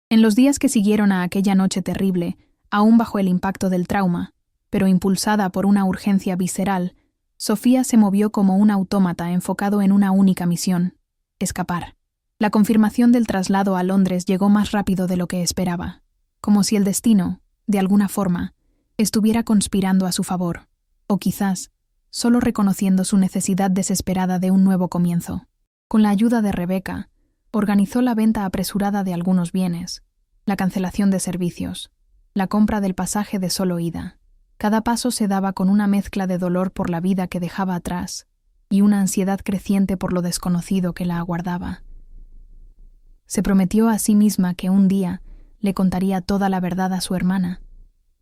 En los días que siguieron a aquella noche terrible, aún bajo el impacto del trauma, pero impulsada por una urgencia visceral, Sofía se movió como un autómata enfocado en una única misión: escapar. La confirmación del traslado a Londres llegó más rápido de lo que esperaba, como si el destino, de alguna forma, estuviera conspirando a su favor, o quizás, solo reconociendo su necesidad desesperada de un nuevo comienzo. Con la ayuda de Rebeca, organizó la venta apresurada de algunos bienes, la cancelación de servicios, la compra del pasaje de solo ida. Cada paso se daba con una mezcla de dolor por la vida que dejaba atrás y una ansiedad creciente por lo desconocido que la aguardaba. Se prometió a sí misma que un día le contaría toda la verdad a su hermana,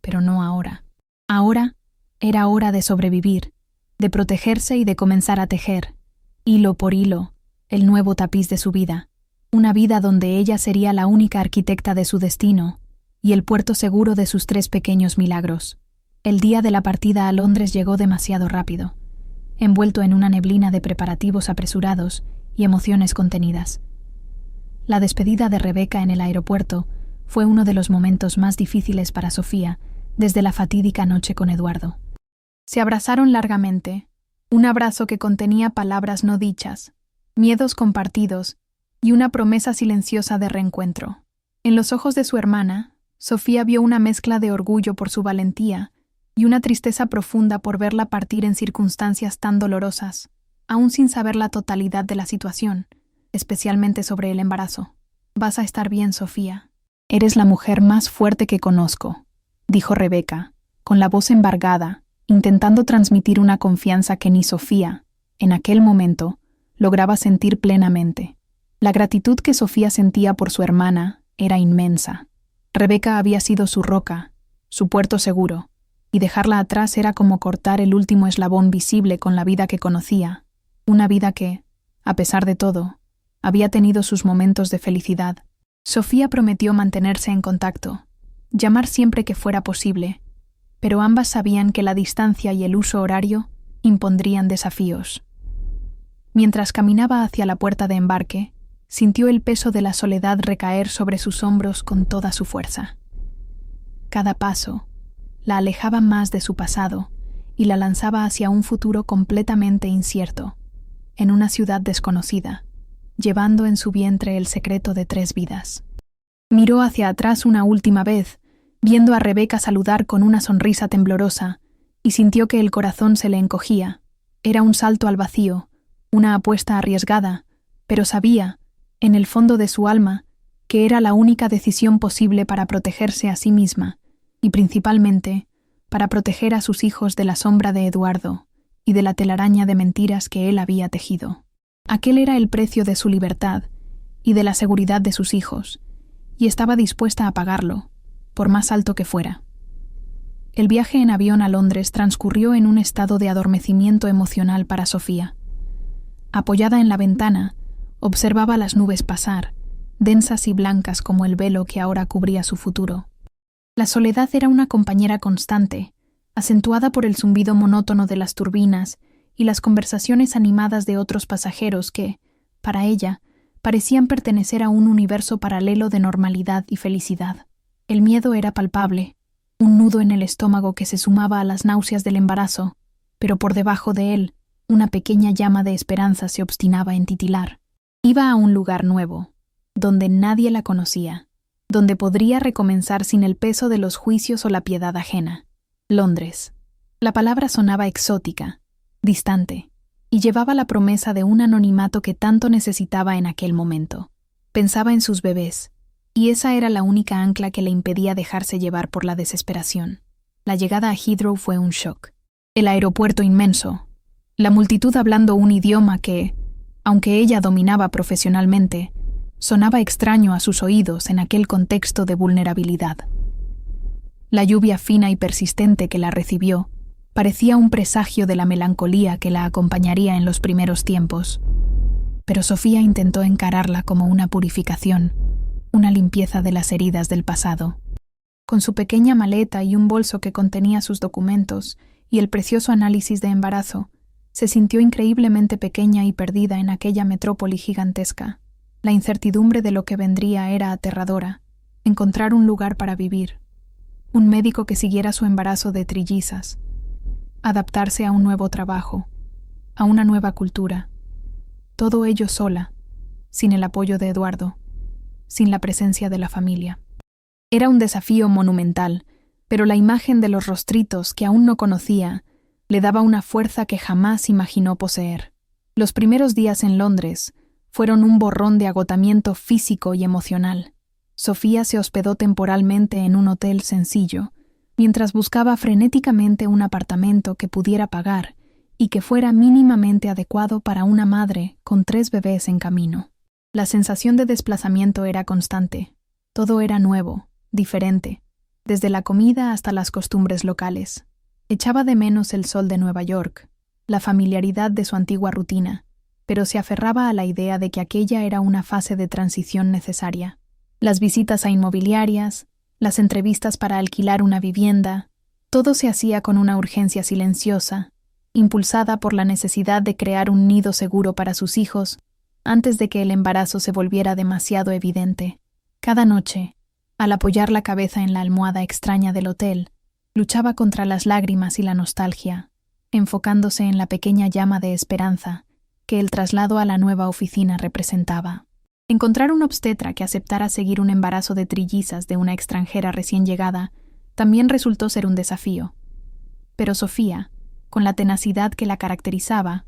pero no ahora. Ahora era hora de sobrevivir, de protegerse y de comenzar a tejer, hilo por hilo, el nuevo tapiz de su vida, una vida donde ella sería la única arquitecta de su destino y el puerto seguro de sus 3 pequeños milagros. El día de la partida a Londres llegó demasiado rápido, envuelto en una neblina de preparativos apresurados y emociones contenidas. La despedida de Rebeca en el aeropuerto fue uno de los momentos más difíciles para Sofía desde la fatídica noche con Eduardo. Se abrazaron largamente, un abrazo que contenía palabras no dichas, miedos compartidos y una promesa silenciosa de reencuentro. En los ojos de su hermana, Sofía vio una mezcla de orgullo por su valentía y una tristeza profunda por verla partir en circunstancias tan dolorosas, aún sin saber la totalidad de la situación, especialmente sobre el embarazo. «Vas a estar bien, Sofía. Eres la mujer más fuerte que conozco», dijo Rebeca, con la voz embargada, intentando transmitir una confianza que ni Sofía, en aquel momento, lograba sentir plenamente. La gratitud que Sofía sentía por su hermana era inmensa. Rebeca había sido su roca, su puerto seguro, y dejarla atrás era como cortar el último eslabón visible con la vida que conocía, una vida que, a pesar de todo, había tenido sus momentos de felicidad. Sofía prometió mantenerse en contacto, llamar siempre que fuera posible, pero ambas sabían que la distancia y el uso horario impondrían desafíos. Mientras caminaba hacia la puerta de embarque, sintió el peso de la soledad recaer sobre sus hombros con toda su fuerza. Cada paso la alejaba más de su pasado y la lanzaba hacia un futuro completamente incierto, en una ciudad desconocida, llevando en su vientre el secreto de 3 vidas. Miró hacia atrás una última vez, viendo a Rebeca saludar con una sonrisa temblorosa, y sintió que el corazón se le encogía. Era un salto al vacío, una apuesta arriesgada, pero sabía, en el fondo de su alma, que era la única decisión posible para protegerse a sí misma, y principalmente, para proteger a sus hijos de la sombra de Eduardo y de la telaraña de mentiras que él había tejido. Aquel era el precio de su libertad y de la seguridad de sus hijos, y estaba dispuesta a pagarlo, por más alto que fuera. El viaje en avión a Londres transcurrió en un estado de adormecimiento emocional para Sofía. Apoyada en la ventana, observaba las nubes pasar, densas y blancas como el velo que ahora cubría su futuro. La soledad era una compañera constante, acentuada por el zumbido monótono de las turbinas y las conversaciones animadas de otros pasajeros que, para ella, parecían pertenecer a un universo paralelo de normalidad y felicidad. El miedo era palpable, un nudo en el estómago que se sumaba a las náuseas del embarazo, pero por debajo de él, una pequeña llama de esperanza se obstinaba en titilar. Iba a un lugar nuevo, donde nadie la conocía, donde podría recomenzar sin el peso de los juicios o la piedad ajena. Londres. La palabra sonaba exótica, distante, y llevaba la promesa de un anonimato que tanto necesitaba en aquel momento. Pensaba en sus bebés, y esa era la única ancla que le impedía dejarse llevar por la desesperación. La llegada a Heathrow fue un shock. El aeropuerto inmenso, la multitud hablando un idioma que, aunque ella dominaba profesionalmente, sonaba extraño a sus oídos en aquel contexto de vulnerabilidad. La lluvia fina y persistente que la recibió parecía un presagio de la melancolía que la acompañaría en los primeros tiempos. Pero Sofía intentó encararla como una purificación, una limpieza de las heridas del pasado. Con su pequeña maleta y un bolso que contenía sus documentos y el precioso análisis de embarazo, se sintió increíblemente pequeña y perdida en aquella metrópoli gigantesca. La incertidumbre de lo que vendría era aterradora. Encontrar un lugar para vivir, un médico que siguiera su embarazo de trillizas, adaptarse a un nuevo trabajo, a una nueva cultura. Todo ello sola, sin el apoyo de Eduardo, sin la presencia de la familia. Era un desafío monumental, pero la imagen de los rostritos que aún no conocía le daba una fuerza que jamás imaginó poseer. Los primeros días en Londres fueron un borrón de agotamiento físico y emocional. Sofía se hospedó temporalmente en un hotel sencillo, mientras buscaba frenéticamente un apartamento que pudiera pagar y que fuera mínimamente adecuado para una madre con 3 bebés en camino. La sensación de desplazamiento era constante. Todo era nuevo, diferente, desde la comida hasta las costumbres locales. Echaba de menos el sol de Nueva York, la familiaridad de su antigua rutina, pero se aferraba a la idea de que aquella era una fase de transición necesaria. Las visitas a inmobiliarias, las entrevistas para alquilar una vivienda, todo se hacía con una urgencia silenciosa, impulsada por la necesidad de crear un nido seguro para sus hijos antes de que el embarazo se volviera demasiado evidente. Cada noche, al apoyar la cabeza en la almohada extraña del hotel, luchaba contra las lágrimas y la nostalgia, enfocándose en la pequeña llama de esperanza que el traslado a la nueva oficina representaba. Encontrar un obstetra que aceptara seguir un embarazo de trillizas de una extranjera recién llegada también resultó ser un desafío. Pero Sofía, con la tenacidad que la caracterizaba,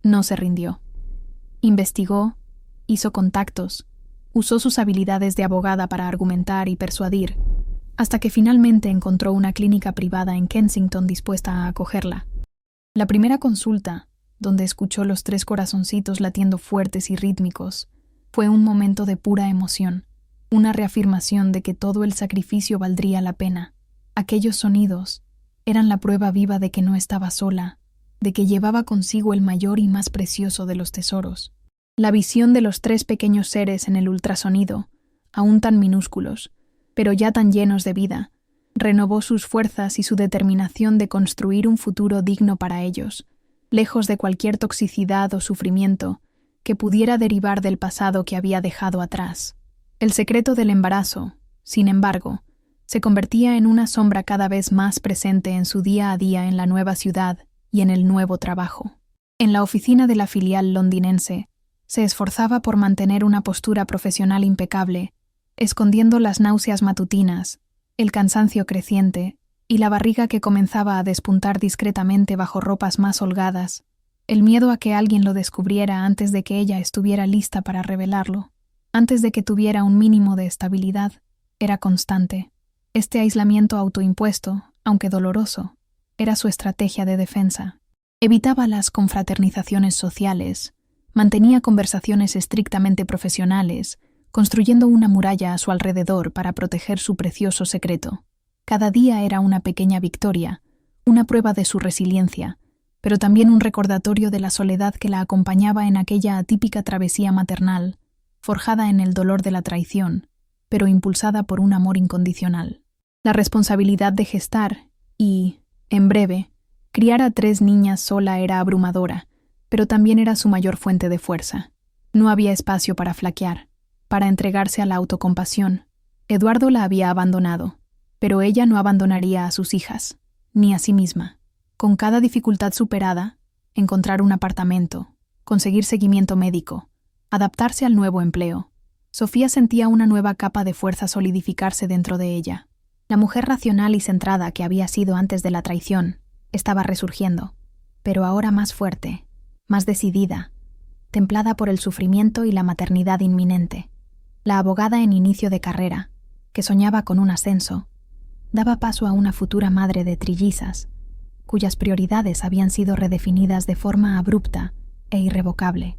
no se rindió. Investigó, hizo contactos, usó sus habilidades de abogada para argumentar y persuadir, hasta que finalmente encontró una clínica privada en Kensington dispuesta a acogerla. La primera consulta, donde escuchó los 3 corazoncitos latiendo fuertes y rítmicos, fue un momento de pura emoción, una reafirmación de que todo el sacrificio valdría la pena. Aquellos sonidos eran la prueba viva de que no estaba sola, de que llevaba consigo el mayor y más precioso de los tesoros. La visión de los 3 pequeños seres en el ultrasonido, aún tan minúsculos, pero ya tan llenos de vida, renovó sus fuerzas y su determinación de construir un futuro digno para ellos, lejos de cualquier toxicidad o sufrimiento que pudiera derivar del pasado que había dejado atrás. El secreto del embarazo, sin embargo, se convertía en una sombra cada vez más presente en su día a día en la nueva ciudad y en el nuevo trabajo. En la oficina de la filial londinense, se esforzaba por mantener una postura profesional impecable, escondiendo las náuseas matutinas, el cansancio creciente y la barriga que comenzaba a despuntar discretamente bajo ropas más holgadas, el miedo a que alguien lo descubriera antes de que ella estuviera lista para revelarlo, antes de que tuviera un mínimo de estabilidad, era constante. Este aislamiento autoimpuesto, aunque doloroso, era su estrategia de defensa. Evitaba las confraternizaciones sociales, mantenía conversaciones estrictamente profesionales, construyendo una muralla a su alrededor para proteger su precioso secreto. Cada día era una pequeña victoria, una prueba de su resiliencia, pero también un recordatorio de la soledad que la acompañaba en aquella atípica travesía maternal, forjada en el dolor de la traición, pero impulsada por un amor incondicional. La responsabilidad de gestar y, en breve, criar a 3 niñas sola era abrumadora, pero también era su mayor fuente de fuerza. No había espacio para flaquear, para entregarse a la autocompasión. Eduardo la había abandonado, pero ella no abandonaría a sus hijas, ni a sí misma. Con cada dificultad superada, encontrar un apartamento, conseguir seguimiento médico, adaptarse al nuevo empleo, Sofía sentía una nueva capa de fuerza solidificarse dentro de ella. La mujer racional y centrada que había sido antes de la traición estaba resurgiendo, pero ahora más fuerte, más decidida, templada por el sufrimiento y la maternidad inminente. La abogada en inicio de carrera, que soñaba con un ascenso, daba paso a una futura madre de trillizas, cuyas prioridades habían sido redefinidas de forma abrupta e irrevocable.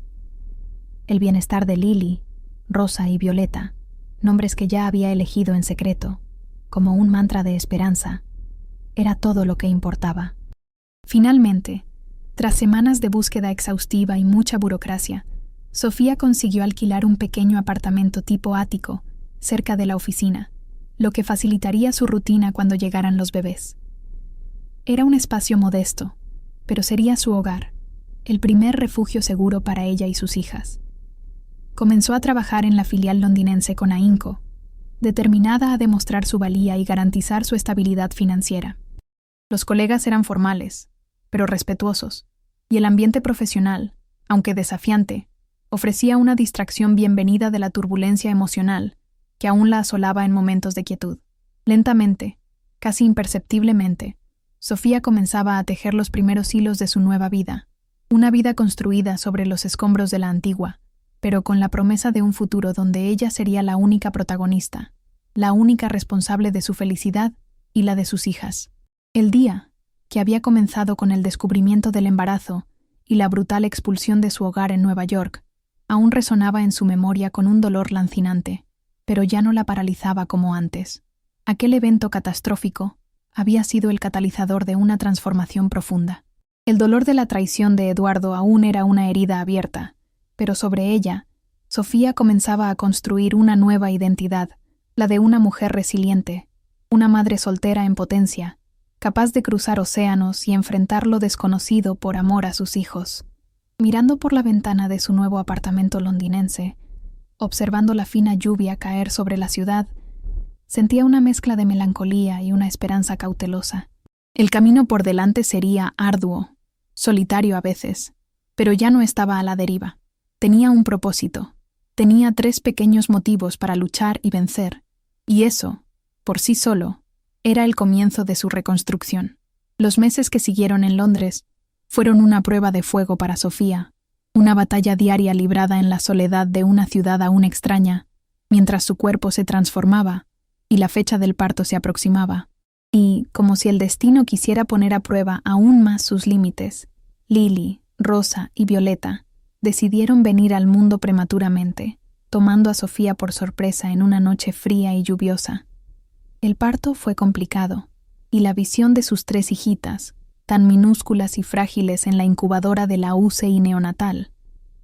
El bienestar de Lily, Rosa y Violeta, nombres que ya había elegido en secreto, como un mantra de esperanza, era todo lo que importaba. Finalmente, tras semanas de búsqueda exhaustiva y mucha burocracia, Sofía consiguió alquilar un pequeño apartamento tipo ático, cerca de la oficina, lo que facilitaría su rutina cuando llegaran los bebés. Era un espacio modesto, pero sería su hogar, el primer refugio seguro para ella y sus hijas. Comenzó a trabajar en la filial londinense con ahínco, determinada a demostrar su valía y garantizar su estabilidad financiera. Los colegas eran formales, pero respetuosos, y el ambiente profesional, aunque desafiante, ofrecía una distracción bienvenida de la turbulencia emocional que aún la asolaba en momentos de quietud. Lentamente, casi imperceptiblemente, Sofía comenzaba a tejer los primeros hilos de su nueva vida, una vida construida sobre los escombros de la antigua, pero con la promesa de un futuro donde ella sería la única protagonista, la única responsable de su felicidad y la de sus hijas. El día, que había comenzado con el descubrimiento del embarazo y la brutal expulsión de su hogar en Nueva York, aún resonaba en su memoria con un dolor lancinante, pero ya no la paralizaba como antes. Aquel evento catastrófico había sido el catalizador de una transformación profunda. El dolor de la traición de Eduardo aún era una herida abierta, pero sobre ella, Sofía comenzaba a construir una nueva identidad, la de una mujer resiliente, una madre soltera en potencia, capaz de cruzar océanos y enfrentar lo desconocido por amor a sus hijos. Mirando por la ventana de su nuevo apartamento londinense, observando la fina lluvia caer sobre la ciudad, sentía una mezcla de melancolía y una esperanza cautelosa. El camino por delante sería arduo, solitario a veces, pero ya no estaba a la deriva. Tenía un propósito, tenía 3 pequeños motivos para luchar y vencer, y eso, por sí solo, era el comienzo de su reconstrucción. Los meses que siguieron en Londres fueron una prueba de fuego para Sofía, una batalla diaria librada en la soledad de una ciudad aún extraña, mientras su cuerpo se transformaba y la fecha del parto se aproximaba. Y, como si el destino quisiera poner a prueba aún más sus límites, Lily, Rosa y Violeta decidieron venir al mundo prematuramente, tomando a Sofía por sorpresa en una noche fría y lluviosa. El parto fue complicado, y la visión de sus 3 hijitas, tan minúsculas y frágiles en la incubadora de la UCI neonatal,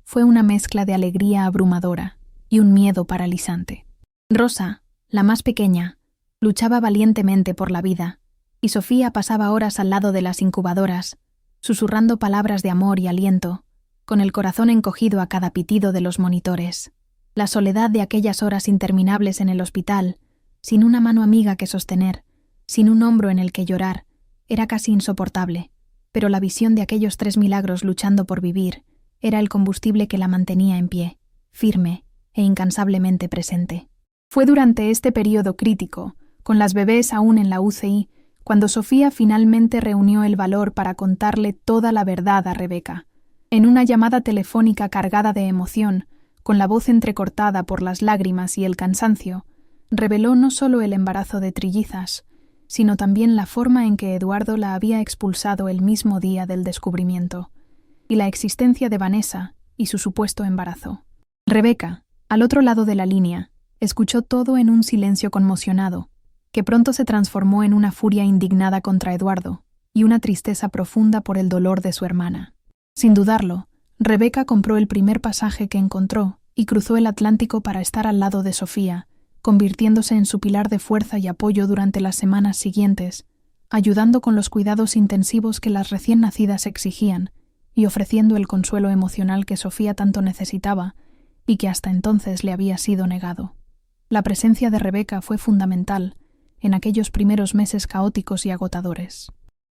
fue una mezcla de alegría abrumadora y un miedo paralizante. Rosa, la más pequeña, luchaba valientemente por la vida, y Sofía pasaba horas al lado de las incubadoras, susurrando palabras de amor y aliento, con el corazón encogido a cada pitido de los monitores. La soledad de aquellas horas interminables en el hospital, sin una mano amiga que sostener, sin un hombro en el que llorar, era casi insoportable, pero la visión de aquellos 3 milagros luchando por vivir era el combustible que la mantenía en pie, firme e incansablemente presente. Fue durante este período crítico, con las bebés aún en la UCI, cuando Sofía finalmente reunió el valor para contarle toda la verdad a Rebeca. En una llamada telefónica cargada de emoción, con la voz entrecortada por las lágrimas y el cansancio, reveló no solo el embarazo de trillizas, sino también la forma en que Eduardo la había expulsado el mismo día del descubrimiento, y la existencia de Vanessa y su supuesto embarazo. Rebeca, al otro lado de la línea, escuchó todo en un silencio conmocionado, que pronto se transformó en una furia indignada contra Eduardo y una tristeza profunda por el dolor de su hermana. Sin dudarlo, Rebeca compró el primer pasaje que encontró y cruzó el Atlántico para estar al lado de Sofía, convirtiéndose en su pilar de fuerza y apoyo durante las semanas siguientes, ayudando con los cuidados intensivos que las recién nacidas exigían y ofreciendo el consuelo emocional que Sofía tanto necesitaba y que hasta entonces le había sido negado. La presencia de Rebeca fue fundamental en aquellos primeros meses caóticos y agotadores.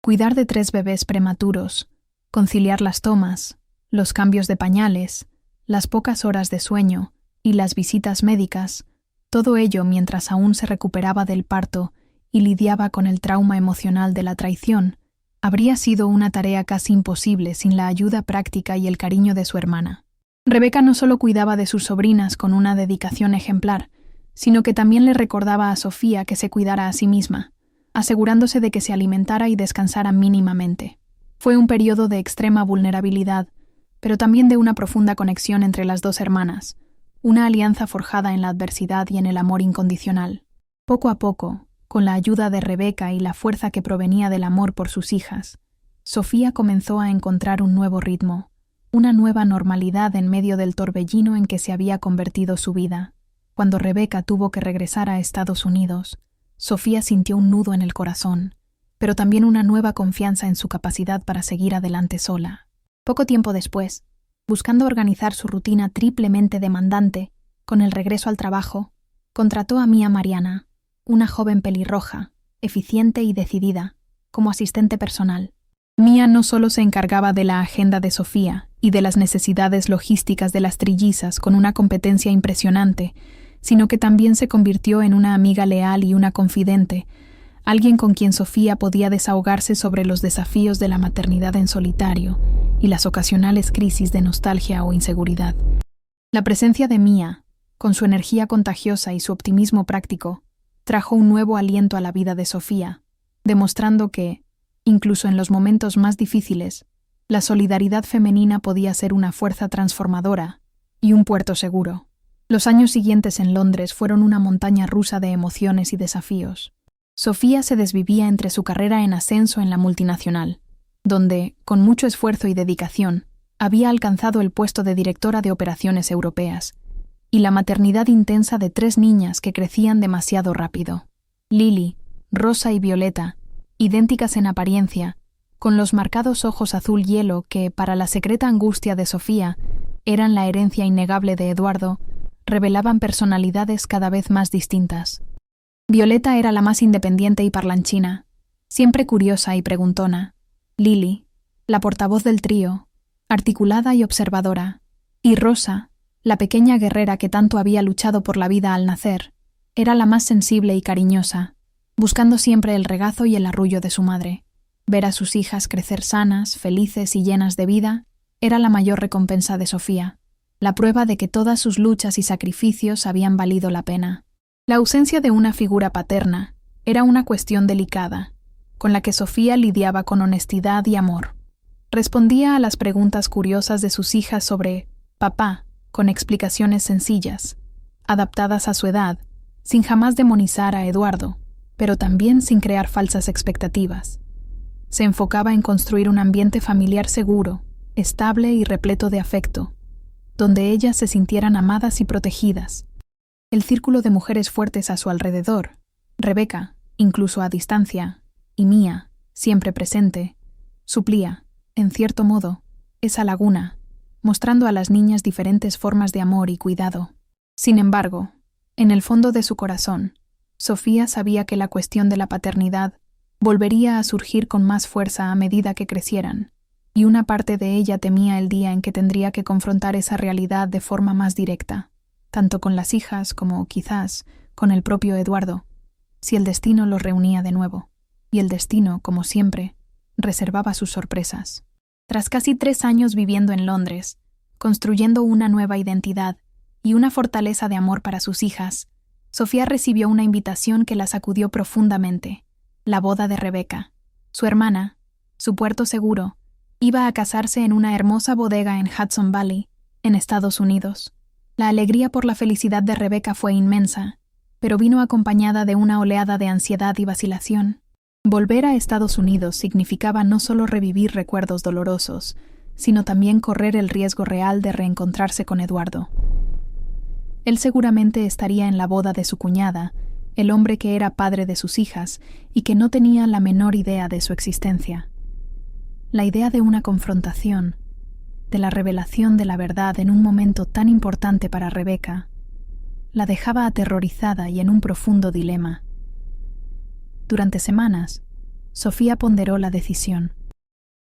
Cuidar de 3 bebés prematuros, conciliar las tomas, los cambios de pañales, las pocas horas de sueño y las visitas médicas, todo ello mientras aún se recuperaba del parto y lidiaba con el trauma emocional de la traición, habría sido una tarea casi imposible sin la ayuda práctica y el cariño de su hermana. Rebeca no solo cuidaba de sus sobrinas con una dedicación ejemplar, sino que también le recordaba a Sofía que se cuidara a sí misma, asegurándose de que se alimentara y descansara mínimamente. Fue un periodo de extrema vulnerabilidad, pero también de una profunda conexión entre las 2 hermanas, una alianza forjada en la adversidad y en el amor incondicional. Poco a poco, con la ayuda de Rebeca y la fuerza que provenía del amor por sus hijas, Sofía comenzó a encontrar un nuevo ritmo, una nueva normalidad en medio del torbellino en que se había convertido su vida. Cuando Rebeca tuvo que regresar a Estados Unidos, Sofía sintió un nudo en el corazón, pero también una nueva confianza en su capacidad para seguir adelante sola. Poco tiempo después, buscando organizar su rutina triplemente demandante, con el regreso al trabajo, contrató a Mía Mariana, una joven pelirroja, eficiente y decidida, como asistente personal. Mía no solo se encargaba de la agenda de Sofía y de las necesidades logísticas de las trillizas con una competencia impresionante, sino que también se convirtió en una amiga leal y una confidente, alguien con quien Sofía podía desahogarse sobre los desafíos de la maternidad en solitario y las ocasionales crisis de nostalgia o inseguridad. La presencia de Mía, con su energía contagiosa y su optimismo práctico, trajo un nuevo aliento a la vida de Sofía, demostrando que, incluso en los momentos más difíciles, la solidaridad femenina podía ser una fuerza transformadora y un puerto seguro. Los años siguientes en Londres fueron una montaña rusa de emociones y desafíos. Sofía se desvivía entre su carrera en ascenso en la multinacional, donde, con mucho esfuerzo y dedicación, había alcanzado el puesto de directora de operaciones europeas, y la maternidad intensa de 3 niñas que crecían demasiado rápido. Lily, Rosa y Violeta, idénticas en apariencia, con los marcados ojos azul hielo que, para la secreta angustia de Sofía, eran la herencia innegable de Eduardo, revelaban personalidades cada vez más distintas. Violeta era la más independiente y parlanchina, siempre curiosa y preguntona. Lily, la portavoz del trío, articulada y observadora, y Rosa, La pequeña guerrera que tanto había luchado por la vida al nacer, era la más sensible y cariñosa, buscando siempre el regazo y el arrullo de su madre. Ver a sus hijas crecer sanas, felices y llenas de vida era la mayor recompensa de Sofía, la prueba de que todas sus luchas y sacrificios habían valido la pena. La ausencia de una figura paterna era una cuestión delicada, con la que Sofía lidiaba con honestidad y amor. Respondía a las preguntas curiosas de sus hijas sobre papá, con explicaciones sencillas, adaptadas a su edad, sin jamás demonizar a Eduardo, pero también sin crear falsas expectativas. Se enfocaba en construir un ambiente familiar seguro, estable y repleto de afecto, donde ellas se sintieran amadas y protegidas. El círculo de mujeres fuertes a su alrededor, Rebeca, incluso a distancia, y Mía, siempre presente, suplía, en cierto modo, esa laguna, mostrando a las niñas diferentes formas de amor y cuidado. Sin embargo, en el fondo de su corazón, Sofía sabía que la cuestión de la paternidad volvería a surgir con más fuerza a medida que crecieran, y una parte de ella temía el día en que tendría que confrontar esa realidad de forma más directa, tanto con las hijas como, quizás, con el propio Eduardo, si el destino los reunía de nuevo, y el destino, como siempre, reservaba sus sorpresas. Tras casi 3 años viviendo en Londres, construyendo una nueva identidad y una fortaleza de amor para sus hijas, Sofía recibió una invitación que la sacudió profundamente: la boda de Rebeca. Su hermana, su puerto seguro, iba a casarse en una hermosa bodega en Hudson Valley, en Estados Unidos. La alegría por la felicidad de Rebeca fue inmensa, pero vino acompañada de una oleada de ansiedad y vacilación. Volver a Estados Unidos significaba no solo revivir recuerdos dolorosos, sino también correr el riesgo real de reencontrarse con Eduardo. Él seguramente estaría en la boda de su cuñada, el hombre que era padre de sus hijas y que no tenía la menor idea de su existencia. La idea de una confrontación, de la revelación de la verdad en un momento tan importante para Rebeca, la dejaba aterrorizada y en un profundo dilema. Durante semanas, Sofía ponderó la decisión.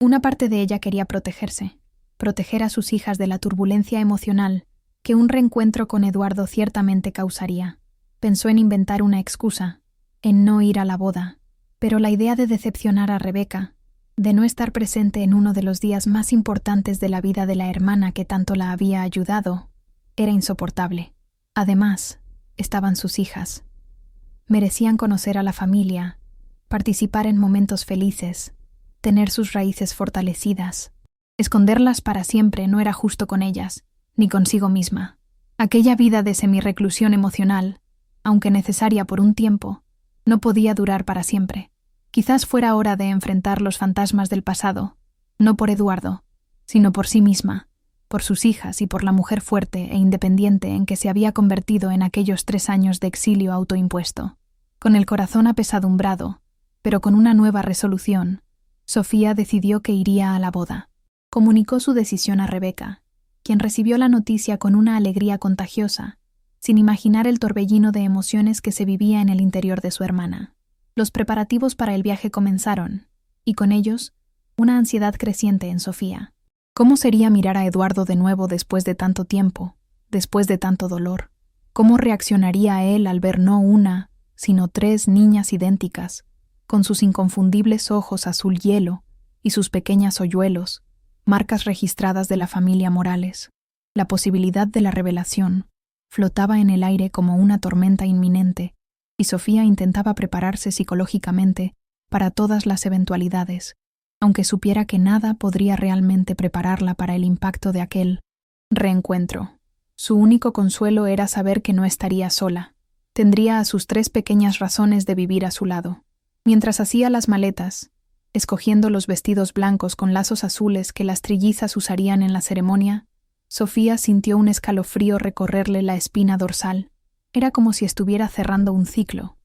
Una parte de ella quería protegerse, proteger a sus hijas de la turbulencia emocional que un reencuentro con Eduardo ciertamente causaría. Pensó en inventar una excusa, en no ir a la boda, pero la idea de decepcionar a Rebeca, de no estar presente en uno de los días más importantes de la vida de la hermana que tanto la había ayudado, era insoportable. Además, estaban sus hijas. Merecían conocer a la familia, participar en momentos felices, tener sus raíces fortalecidas. Esconderlas para siempre no era justo con ellas, ni consigo misma. Aquella vida de semirreclusión emocional, aunque necesaria por un tiempo, no podía durar para siempre. Quizás fuera hora de enfrentar los fantasmas del pasado, no por Eduardo, sino por sí misma, por sus hijas y por la mujer fuerte e independiente en que se había convertido en aquellos 3 años de exilio autoimpuesto. Con el corazón apesadumbrado, pero con una nueva resolución, Sofía decidió que iría a la boda. Comunicó su decisión a Rebeca, quien recibió la noticia con una alegría contagiosa, sin imaginar el torbellino de emociones que se vivía en el interior de su hermana. Los preparativos para el viaje comenzaron, y con ellos, una ansiedad creciente en Sofía. ¿Cómo sería mirar a Eduardo de nuevo después de tanto tiempo, después de tanto dolor? ¿Cómo reaccionaría él al ver no una, sino 3 niñas idénticas, con sus inconfundibles ojos azul hielo y sus pequeñas hoyuelos, marcas registradas de la familia Morales? La posibilidad de la revelación flotaba en el aire como una tormenta inminente, y Sofía intentaba prepararse psicológicamente para todas las eventualidades, aunque supiera que nada podría realmente prepararla para el impacto de aquel reencuentro. Su único consuelo era saber que no estaría sola. Tendría a sus 3 pequeñas razones de vivir a su lado. Mientras hacía las maletas, escogiendo los vestidos blancos con lazos azules que las trillizas usarían en la ceremonia, Sofía sintió un escalofrío recorrerle la espina dorsal. Era como si estuviera cerrando un ciclo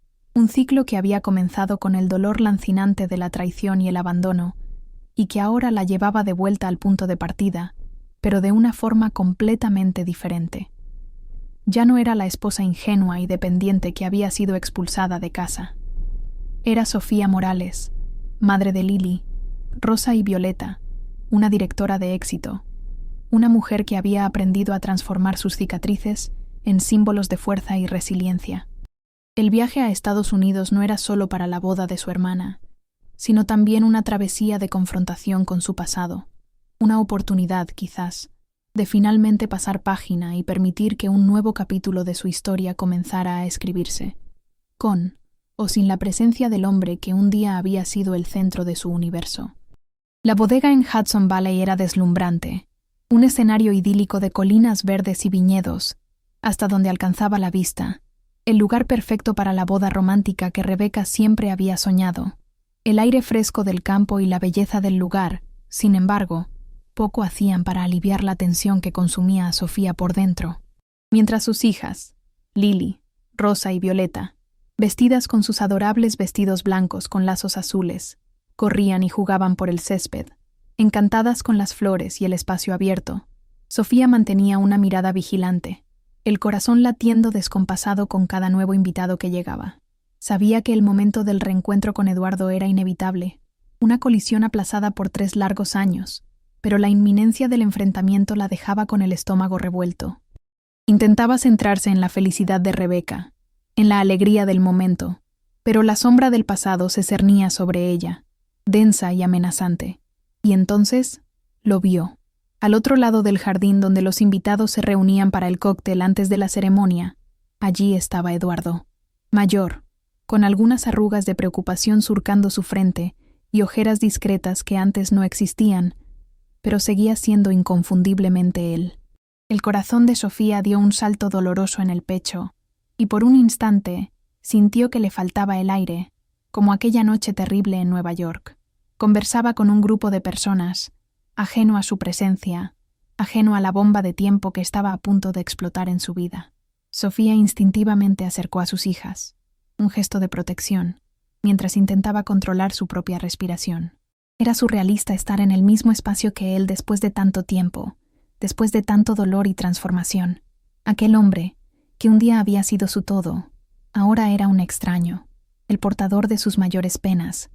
que había comenzado con el dolor lancinante de la traición y el abandono, y que ahora la llevaba de vuelta al punto de partida, pero de una forma completamente diferente. Ya no era la esposa ingenua y dependiente que había sido expulsada de casa. Era Sofía Morales, madre de Lily, Rosa y Violeta, una directora de éxito, una mujer que había aprendido a transformar sus cicatrices en símbolos de fuerza y resiliencia. El viaje a Estados Unidos no era solo para la boda de su hermana, sino también una travesía de confrontación con su pasado, una oportunidad, quizás, de finalmente pasar página y permitir que un nuevo capítulo de su historia comenzara a escribirse, con o sin la presencia del hombre que un día había sido el centro de su universo. La bodega en Hudson Valley era deslumbrante, un escenario idílico de colinas verdes y viñedos, hasta donde alcanzaba la vista, el lugar perfecto para la boda romántica que Rebecca siempre había soñado. El aire fresco del campo y la belleza del lugar, sin embargo, poco hacían para aliviar la tensión que consumía a Sofía por dentro. Mientras sus hijas, Lily, Rosa y Violeta, vestidas con sus adorables vestidos blancos con lazos azules, corrían y jugaban por el césped, encantadas con las flores y el espacio abierto, Sofía mantenía una mirada vigilante, el corazón latiendo descompasado con cada nuevo invitado que llegaba. Sabía que el momento del reencuentro con Eduardo era inevitable, una colisión aplazada por 3 largos años, pero la inminencia del enfrentamiento la dejaba con el estómago revuelto. Intentaba centrarse en la felicidad de Rebecca, en la alegría del momento, pero la sombra del pasado se cernía sobre ella, densa y amenazante. Y entonces lo vio. Al otro lado del jardín donde los invitados se reunían para el cóctel antes de la ceremonia, allí estaba Eduardo, mayor, con algunas arrugas de preocupación surcando su frente y ojeras discretas que antes no existían, pero seguía siendo inconfundiblemente él. El corazón de Sofía dio un salto doloroso en el pecho, y por un instante sintió que le faltaba el aire, como aquella noche terrible en Nueva York. Conversaba con un grupo de personas, ajeno a su presencia, ajeno a la bomba de tiempo que estaba a punto de explotar en su vida. Sofía instintivamente acercó a sus hijas, un gesto de protección, mientras intentaba controlar su propia respiración. Era surrealista estar en el mismo espacio que él después de tanto tiempo, después de tanto dolor y transformación. Aquel hombre, que un día había sido su todo, ahora era un extraño, el portador de sus mayores penas,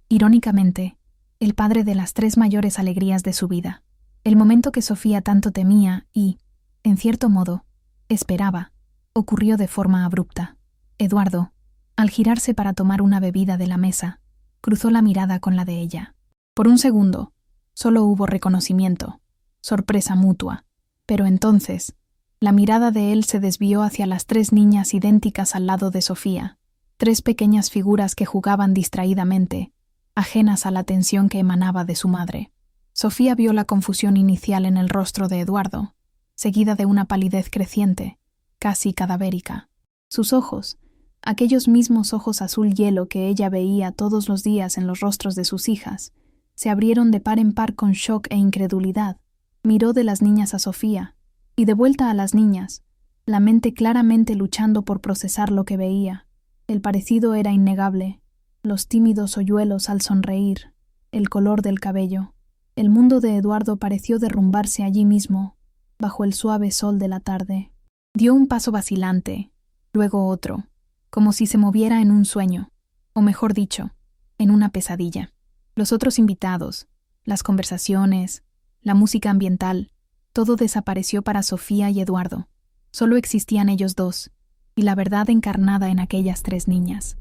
irónicamente, el padre de las 3 mayores alegrías de su vida. El momento que Sofía tanto temía y, en cierto modo, esperaba, ocurrió de forma abrupta. Eduardo, al girarse para tomar una bebida de la mesa, cruzó la mirada con la de ella. Por un segundo, solo hubo reconocimiento, sorpresa mutua, pero entonces, la mirada de él se desvió hacia las 3 niñas idénticas al lado de Sofía, 3 pequeñas figuras que jugaban distraídamente, ajenas a la tensión que emanaba de su madre. Sofía vio la confusión inicial en el rostro de Eduardo, seguida de una palidez creciente, casi cadavérica. Sus ojos, aquellos mismos ojos azul hielo que ella veía todos los días en los rostros de sus hijas, se abrieron de par en par con shock e incredulidad. Miró de las niñas a Sofía, y de vuelta a las niñas, la mente claramente luchando por procesar lo que veía. El parecido era innegable, los tímidos hoyuelos al sonreír, el color del cabello. El mundo de Eduardo pareció derrumbarse allí mismo, bajo el suave sol de la tarde. Dio un paso vacilante, luego otro, como si se moviera en un sueño, o mejor dicho, en una pesadilla. Los otros invitados, las conversaciones, la música ambiental, todo desapareció para Sofía y Eduardo. Solo existían ellos dos, y la verdad encarnada en aquellas 3 niñas.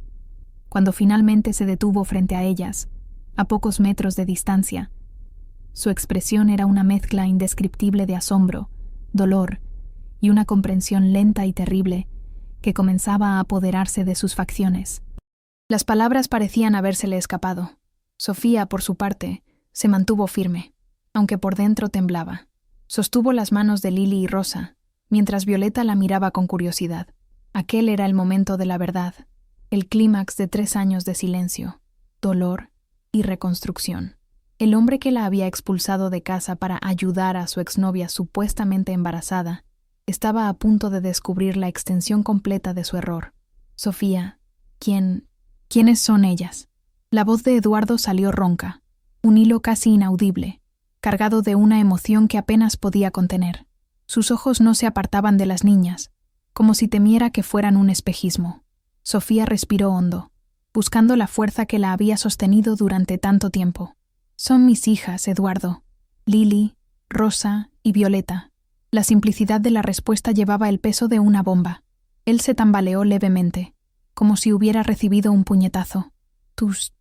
Cuando finalmente se detuvo frente a ellas, a pocos metros de distancia, su expresión era una mezcla indescriptible de asombro, dolor y una comprensión lenta y terrible que comenzaba a apoderarse de sus facciones. Las palabras parecían habérsele escapado. Sofía, por su parte, se mantuvo firme, aunque por dentro temblaba. Sostuvo las manos de Lily y Rosa, mientras Violeta la miraba con curiosidad. Aquel era el momento de la verdad, el clímax de 3 años de silencio, dolor y reconstrucción. El hombre que la había expulsado de casa para ayudar a su exnovia supuestamente embarazada, estaba a punto de descubrir la extensión completa de su error. Sofía, ¿quiénes son ellas? La voz de Eduardo salió ronca, un hilo casi inaudible, cargado de una emoción que apenas podía contener. Sus ojos no se apartaban de las niñas, como si temiera que fueran un espejismo. Sofía respiró hondo, buscando la fuerza que la había sostenido durante tanto tiempo. Son mis hijas, Eduardo. Lily, Rosa y Violeta. La simplicidad de la respuesta llevaba el peso de una bomba. Él se tambaleó levemente, como si hubiera recibido un puñetazo. ¿Tus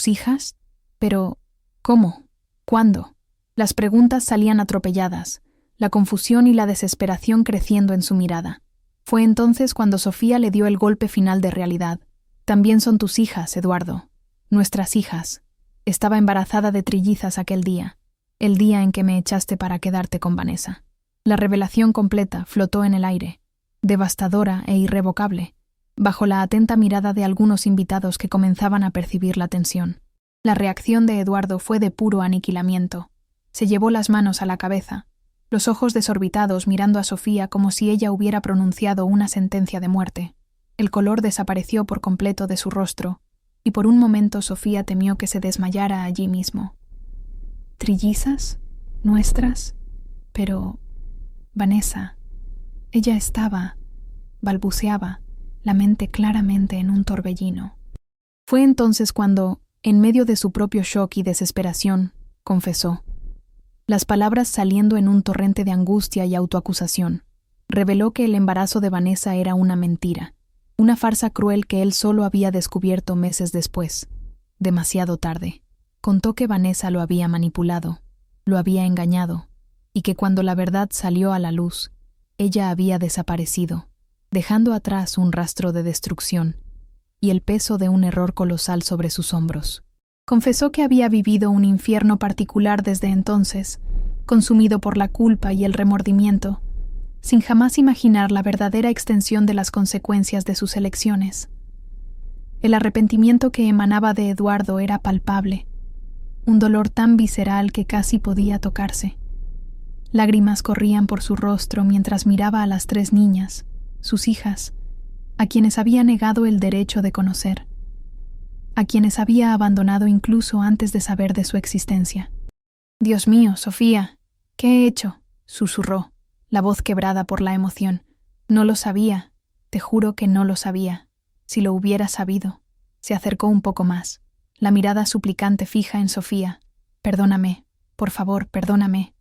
hijas? Pero, ¿cómo? ¿Cuándo? Las preguntas salían atropelladas, la confusión y la desesperación creciendo en su mirada. Fue entonces cuando Sofía le dio el golpe final de realidad. También son tus hijas, Eduardo. Nuestras hijas. Estaba embarazada de trillizas aquel día, el día en que me echaste para quedarte con Vanessa. La revelación completa flotó en el aire, devastadora e irrevocable, bajo la atenta mirada de algunos invitados que comenzaban a percibir la tensión. La reacción de Eduardo fue de puro aniquilamiento. Se llevó las manos a la cabeza, los ojos desorbitados mirando a Sofía como si ella hubiera pronunciado una sentencia de muerte. El color desapareció por completo de su rostro, y por un momento Sofía temió que se desmayara allí mismo. ¿Trillizas? ¿Nuestras? Pero... Vanessa. Ella estaba... balbuceaba, la mente claramente en un torbellino. Fue entonces cuando, en medio de su propio shock y desesperación, confesó. Las palabras saliendo en un torrente de angustia y autoacusación, reveló que el embarazo de Vanessa era una mentira, una farsa cruel que él solo había descubierto meses después, demasiado tarde. Contó que Vanessa lo había manipulado, lo había engañado, y que cuando la verdad salió a la luz, ella había desaparecido, dejando atrás un rastro de destrucción y el peso de un error colosal sobre sus hombros. Confesó que había vivido un infierno particular desde entonces, consumido por la culpa y el remordimiento, sin jamás imaginar la verdadera extensión de las consecuencias de sus elecciones. El arrepentimiento que emanaba de Eduardo era palpable, un dolor tan visceral que casi podía tocarse. Lágrimas corrían por su rostro mientras miraba a las 3 niñas, sus hijas, a quienes había negado el derecho de conocer, a quienes había abandonado incluso antes de saber de su existencia. «Dios mío, Sofía, ¿qué he hecho?», susurró, la voz quebrada por la emoción. «No lo sabía, te juro que no lo sabía. Si lo hubiera sabido». Se acercó un poco más, la mirada suplicante fija en Sofía. «Perdóname, por favor, perdóname.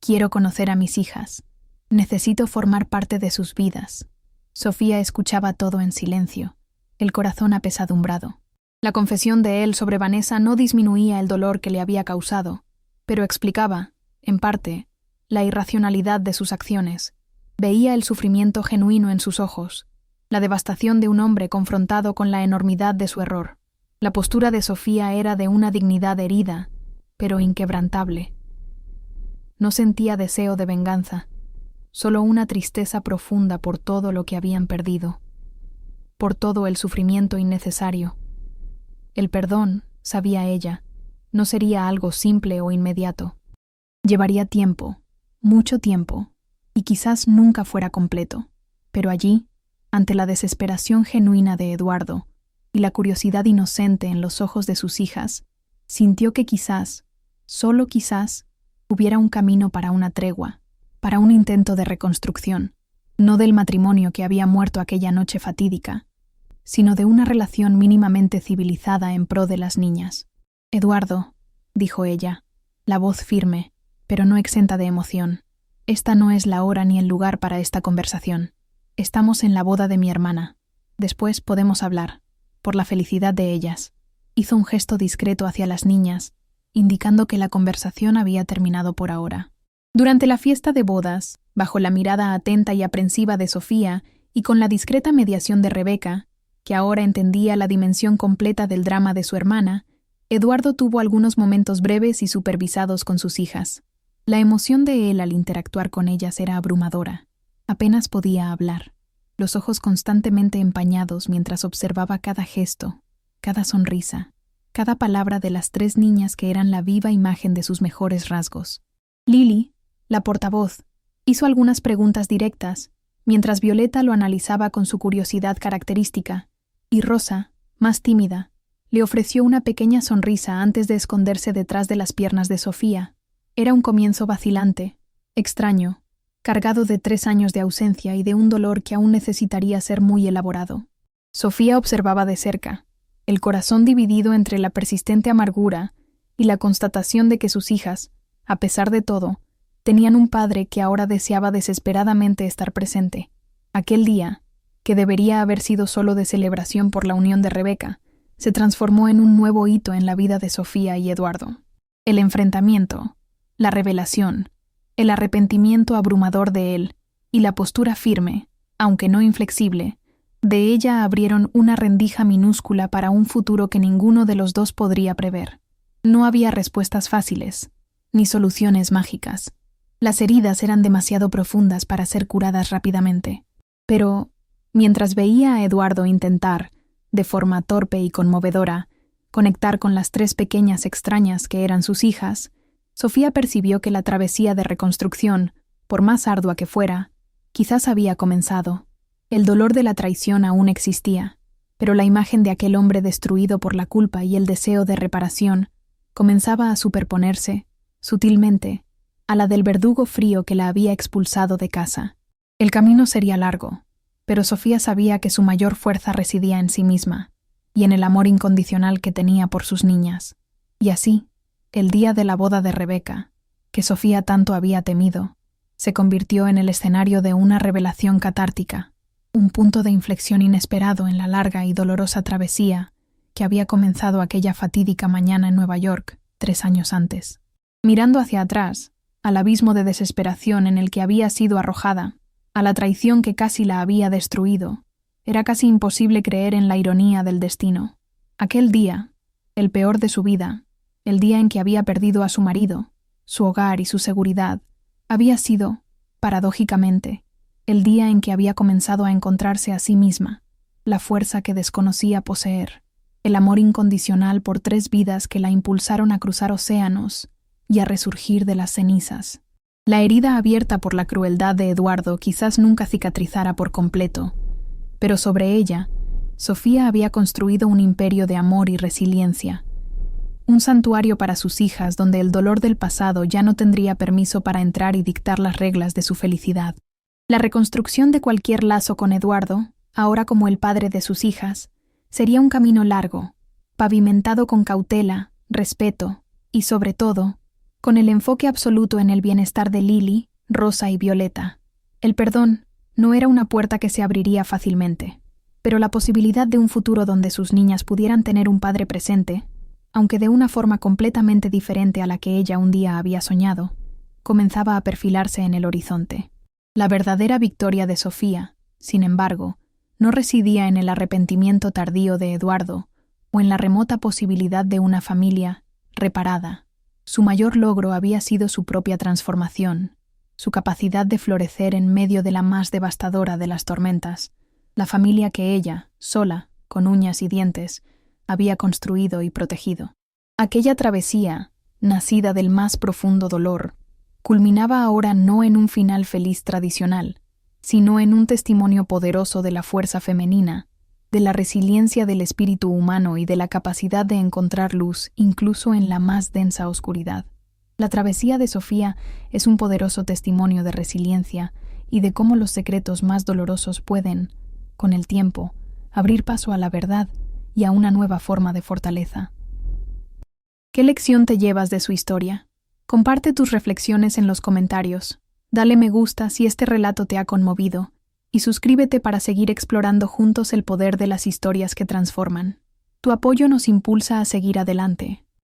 Quiero conocer a mis hijas. Necesito formar parte de sus vidas». Sofía escuchaba todo en silencio, el corazón apesadumbrado. La confesión de él sobre Vanessa no disminuía el dolor que le había causado, pero explicaba, en parte, la irracionalidad de sus acciones. Veía el sufrimiento genuino en sus ojos, la devastación de un hombre confrontado con la enormidad de su error. La postura de Sofía era de una dignidad herida, pero inquebrantable. No sentía deseo de venganza, solo una tristeza profunda por todo lo que habían perdido, por todo el sufrimiento innecesario. El perdón, sabía ella, no sería algo simple o inmediato. Llevaría tiempo, mucho tiempo, y quizás nunca fuera completo. Pero allí, ante la desesperación genuina de Eduardo y la curiosidad inocente en los ojos de sus hijas, sintió que quizás, solo quizás, hubiera un camino para una tregua, para un intento de reconstrucción, no del matrimonio que había muerto aquella noche fatídica, sino de una relación mínimamente civilizada en pro de las niñas. «Eduardo», dijo ella, la voz firme, pero no exenta de emoción, «esta no es la hora ni el lugar para esta conversación. Estamos en la boda de mi hermana. Después podemos hablar, por la felicidad de ellas». Hizo un gesto discreto hacia las niñas, indicando que la conversación había terminado por ahora. Durante la fiesta de bodas, bajo la mirada atenta y aprensiva de Sofía y con la discreta mediación de Rebeca, que ahora entendía la dimensión completa del drama de su hermana, Eduardo tuvo algunos momentos breves y supervisados con sus hijas. La emoción de él al interactuar con ellas era abrumadora. Apenas podía hablar, los ojos constantemente empañados mientras observaba cada gesto, cada sonrisa, cada palabra de las 3 niñas que eran la viva imagen de sus mejores rasgos. Lily, la portavoz, hizo algunas preguntas directas, mientras Violeta lo analizaba con su curiosidad característica, y Rosa, más tímida, le ofreció una pequeña sonrisa antes de esconderse detrás de las piernas de Sofía. Era un comienzo vacilante, extraño, cargado de 3 años de ausencia y de un dolor que aún necesitaría ser muy elaborado. Sofía observaba de cerca, el corazón dividido entre la persistente amargura y la constatación de que sus hijas, A pesar de todo, tenían un padre que ahora deseaba desesperadamente estar presente. Aquel día, que debería haber sido solo de celebración por la unión de Rebeca, se transformó en un nuevo hito en la vida de Sofía y Eduardo. El enfrentamiento, la revelación, el arrepentimiento abrumador de él y la postura firme, aunque no inflexible, de ella abrieron una rendija minúscula para un futuro que ninguno de los dos podría prever. No había respuestas fáciles, ni soluciones mágicas. Las heridas eran demasiado profundas para ser curadas rápidamente. Pero, mientras veía a Eduardo intentar, de forma torpe y conmovedora, conectar con las tres pequeñas extrañas que eran sus hijas, Sofía percibió que la travesía de reconstrucción, por más ardua que fuera, quizás había comenzado. El dolor de la traición aún existía, pero la imagen de aquel hombre destruido por la culpa y el deseo de reparación comenzaba a superponerse, sutilmente, a la del verdugo frío que la había expulsado de casa. El camino sería largo, pero Sofía sabía que su mayor fuerza residía en sí misma y en el amor incondicional que tenía por sus niñas. Y así, el día de la boda de Rebeca, que Sofía tanto había temido, se convirtió en el escenario de una revelación catártica, un punto de inflexión inesperado en la larga y dolorosa travesía que había comenzado aquella fatídica mañana en Nueva York 3 años antes. Mirando hacia atrás, al abismo de desesperación en el que había sido arrojada, a la traición que casi la había destruido, era casi imposible creer en la ironía del destino. Aquel día, el peor de su vida, el día en que había perdido a su marido, su hogar y su seguridad, había sido, paradójicamente, el día en que había comenzado a encontrarse a sí misma, la fuerza que desconocía poseer, el amor incondicional por 3 vidas que la impulsaron a cruzar océanos y a resurgir de las cenizas. La herida abierta por la crueldad de Eduardo quizás nunca cicatrizara por completo, pero sobre ella, Sofía había construido un imperio de amor y resiliencia, un santuario para sus hijas donde el dolor del pasado ya no tendría permiso para entrar y dictar las reglas de su felicidad. La reconstrucción de cualquier lazo con Eduardo, ahora como el padre de sus hijas, sería un camino largo, pavimentado con cautela, respeto y, sobre todo, con el enfoque absoluto en el bienestar de Lily, Rosa y Violeta. El perdón no era una puerta que se abriría fácilmente, pero la posibilidad de un futuro donde sus niñas pudieran tener un padre presente, aunque de una forma completamente diferente a la que ella un día había soñado, comenzaba a perfilarse en el horizonte. La verdadera victoria de Sofía, sin embargo, no residía en el arrepentimiento tardío de Eduardo o en la remota posibilidad de una familia reparada. Su mayor logro había sido su propia transformación, su capacidad de florecer en medio de la más devastadora de las tormentas, la familia que ella, sola, con uñas y dientes, había construido y protegido. Aquella travesía, nacida del más profundo dolor, culminaba ahora no en un final feliz tradicional, sino en un testimonio poderoso de la fuerza femenina, de la resiliencia del espíritu humano y de la capacidad de encontrar luz incluso en la más densa oscuridad. La travesía de Sofía es un poderoso testimonio de resiliencia y de cómo los secretos más dolorosos pueden, con el tiempo, abrir paso a la verdad y a una nueva forma de fortaleza. ¿Qué lección te llevas de su historia? Comparte tus reflexiones en los comentarios. Dale me gusta si este relato te ha conmovido y suscríbete para seguir explorando juntos el poder de las historias que transforman. Tu apoyo nos impulsa a seguir adelante.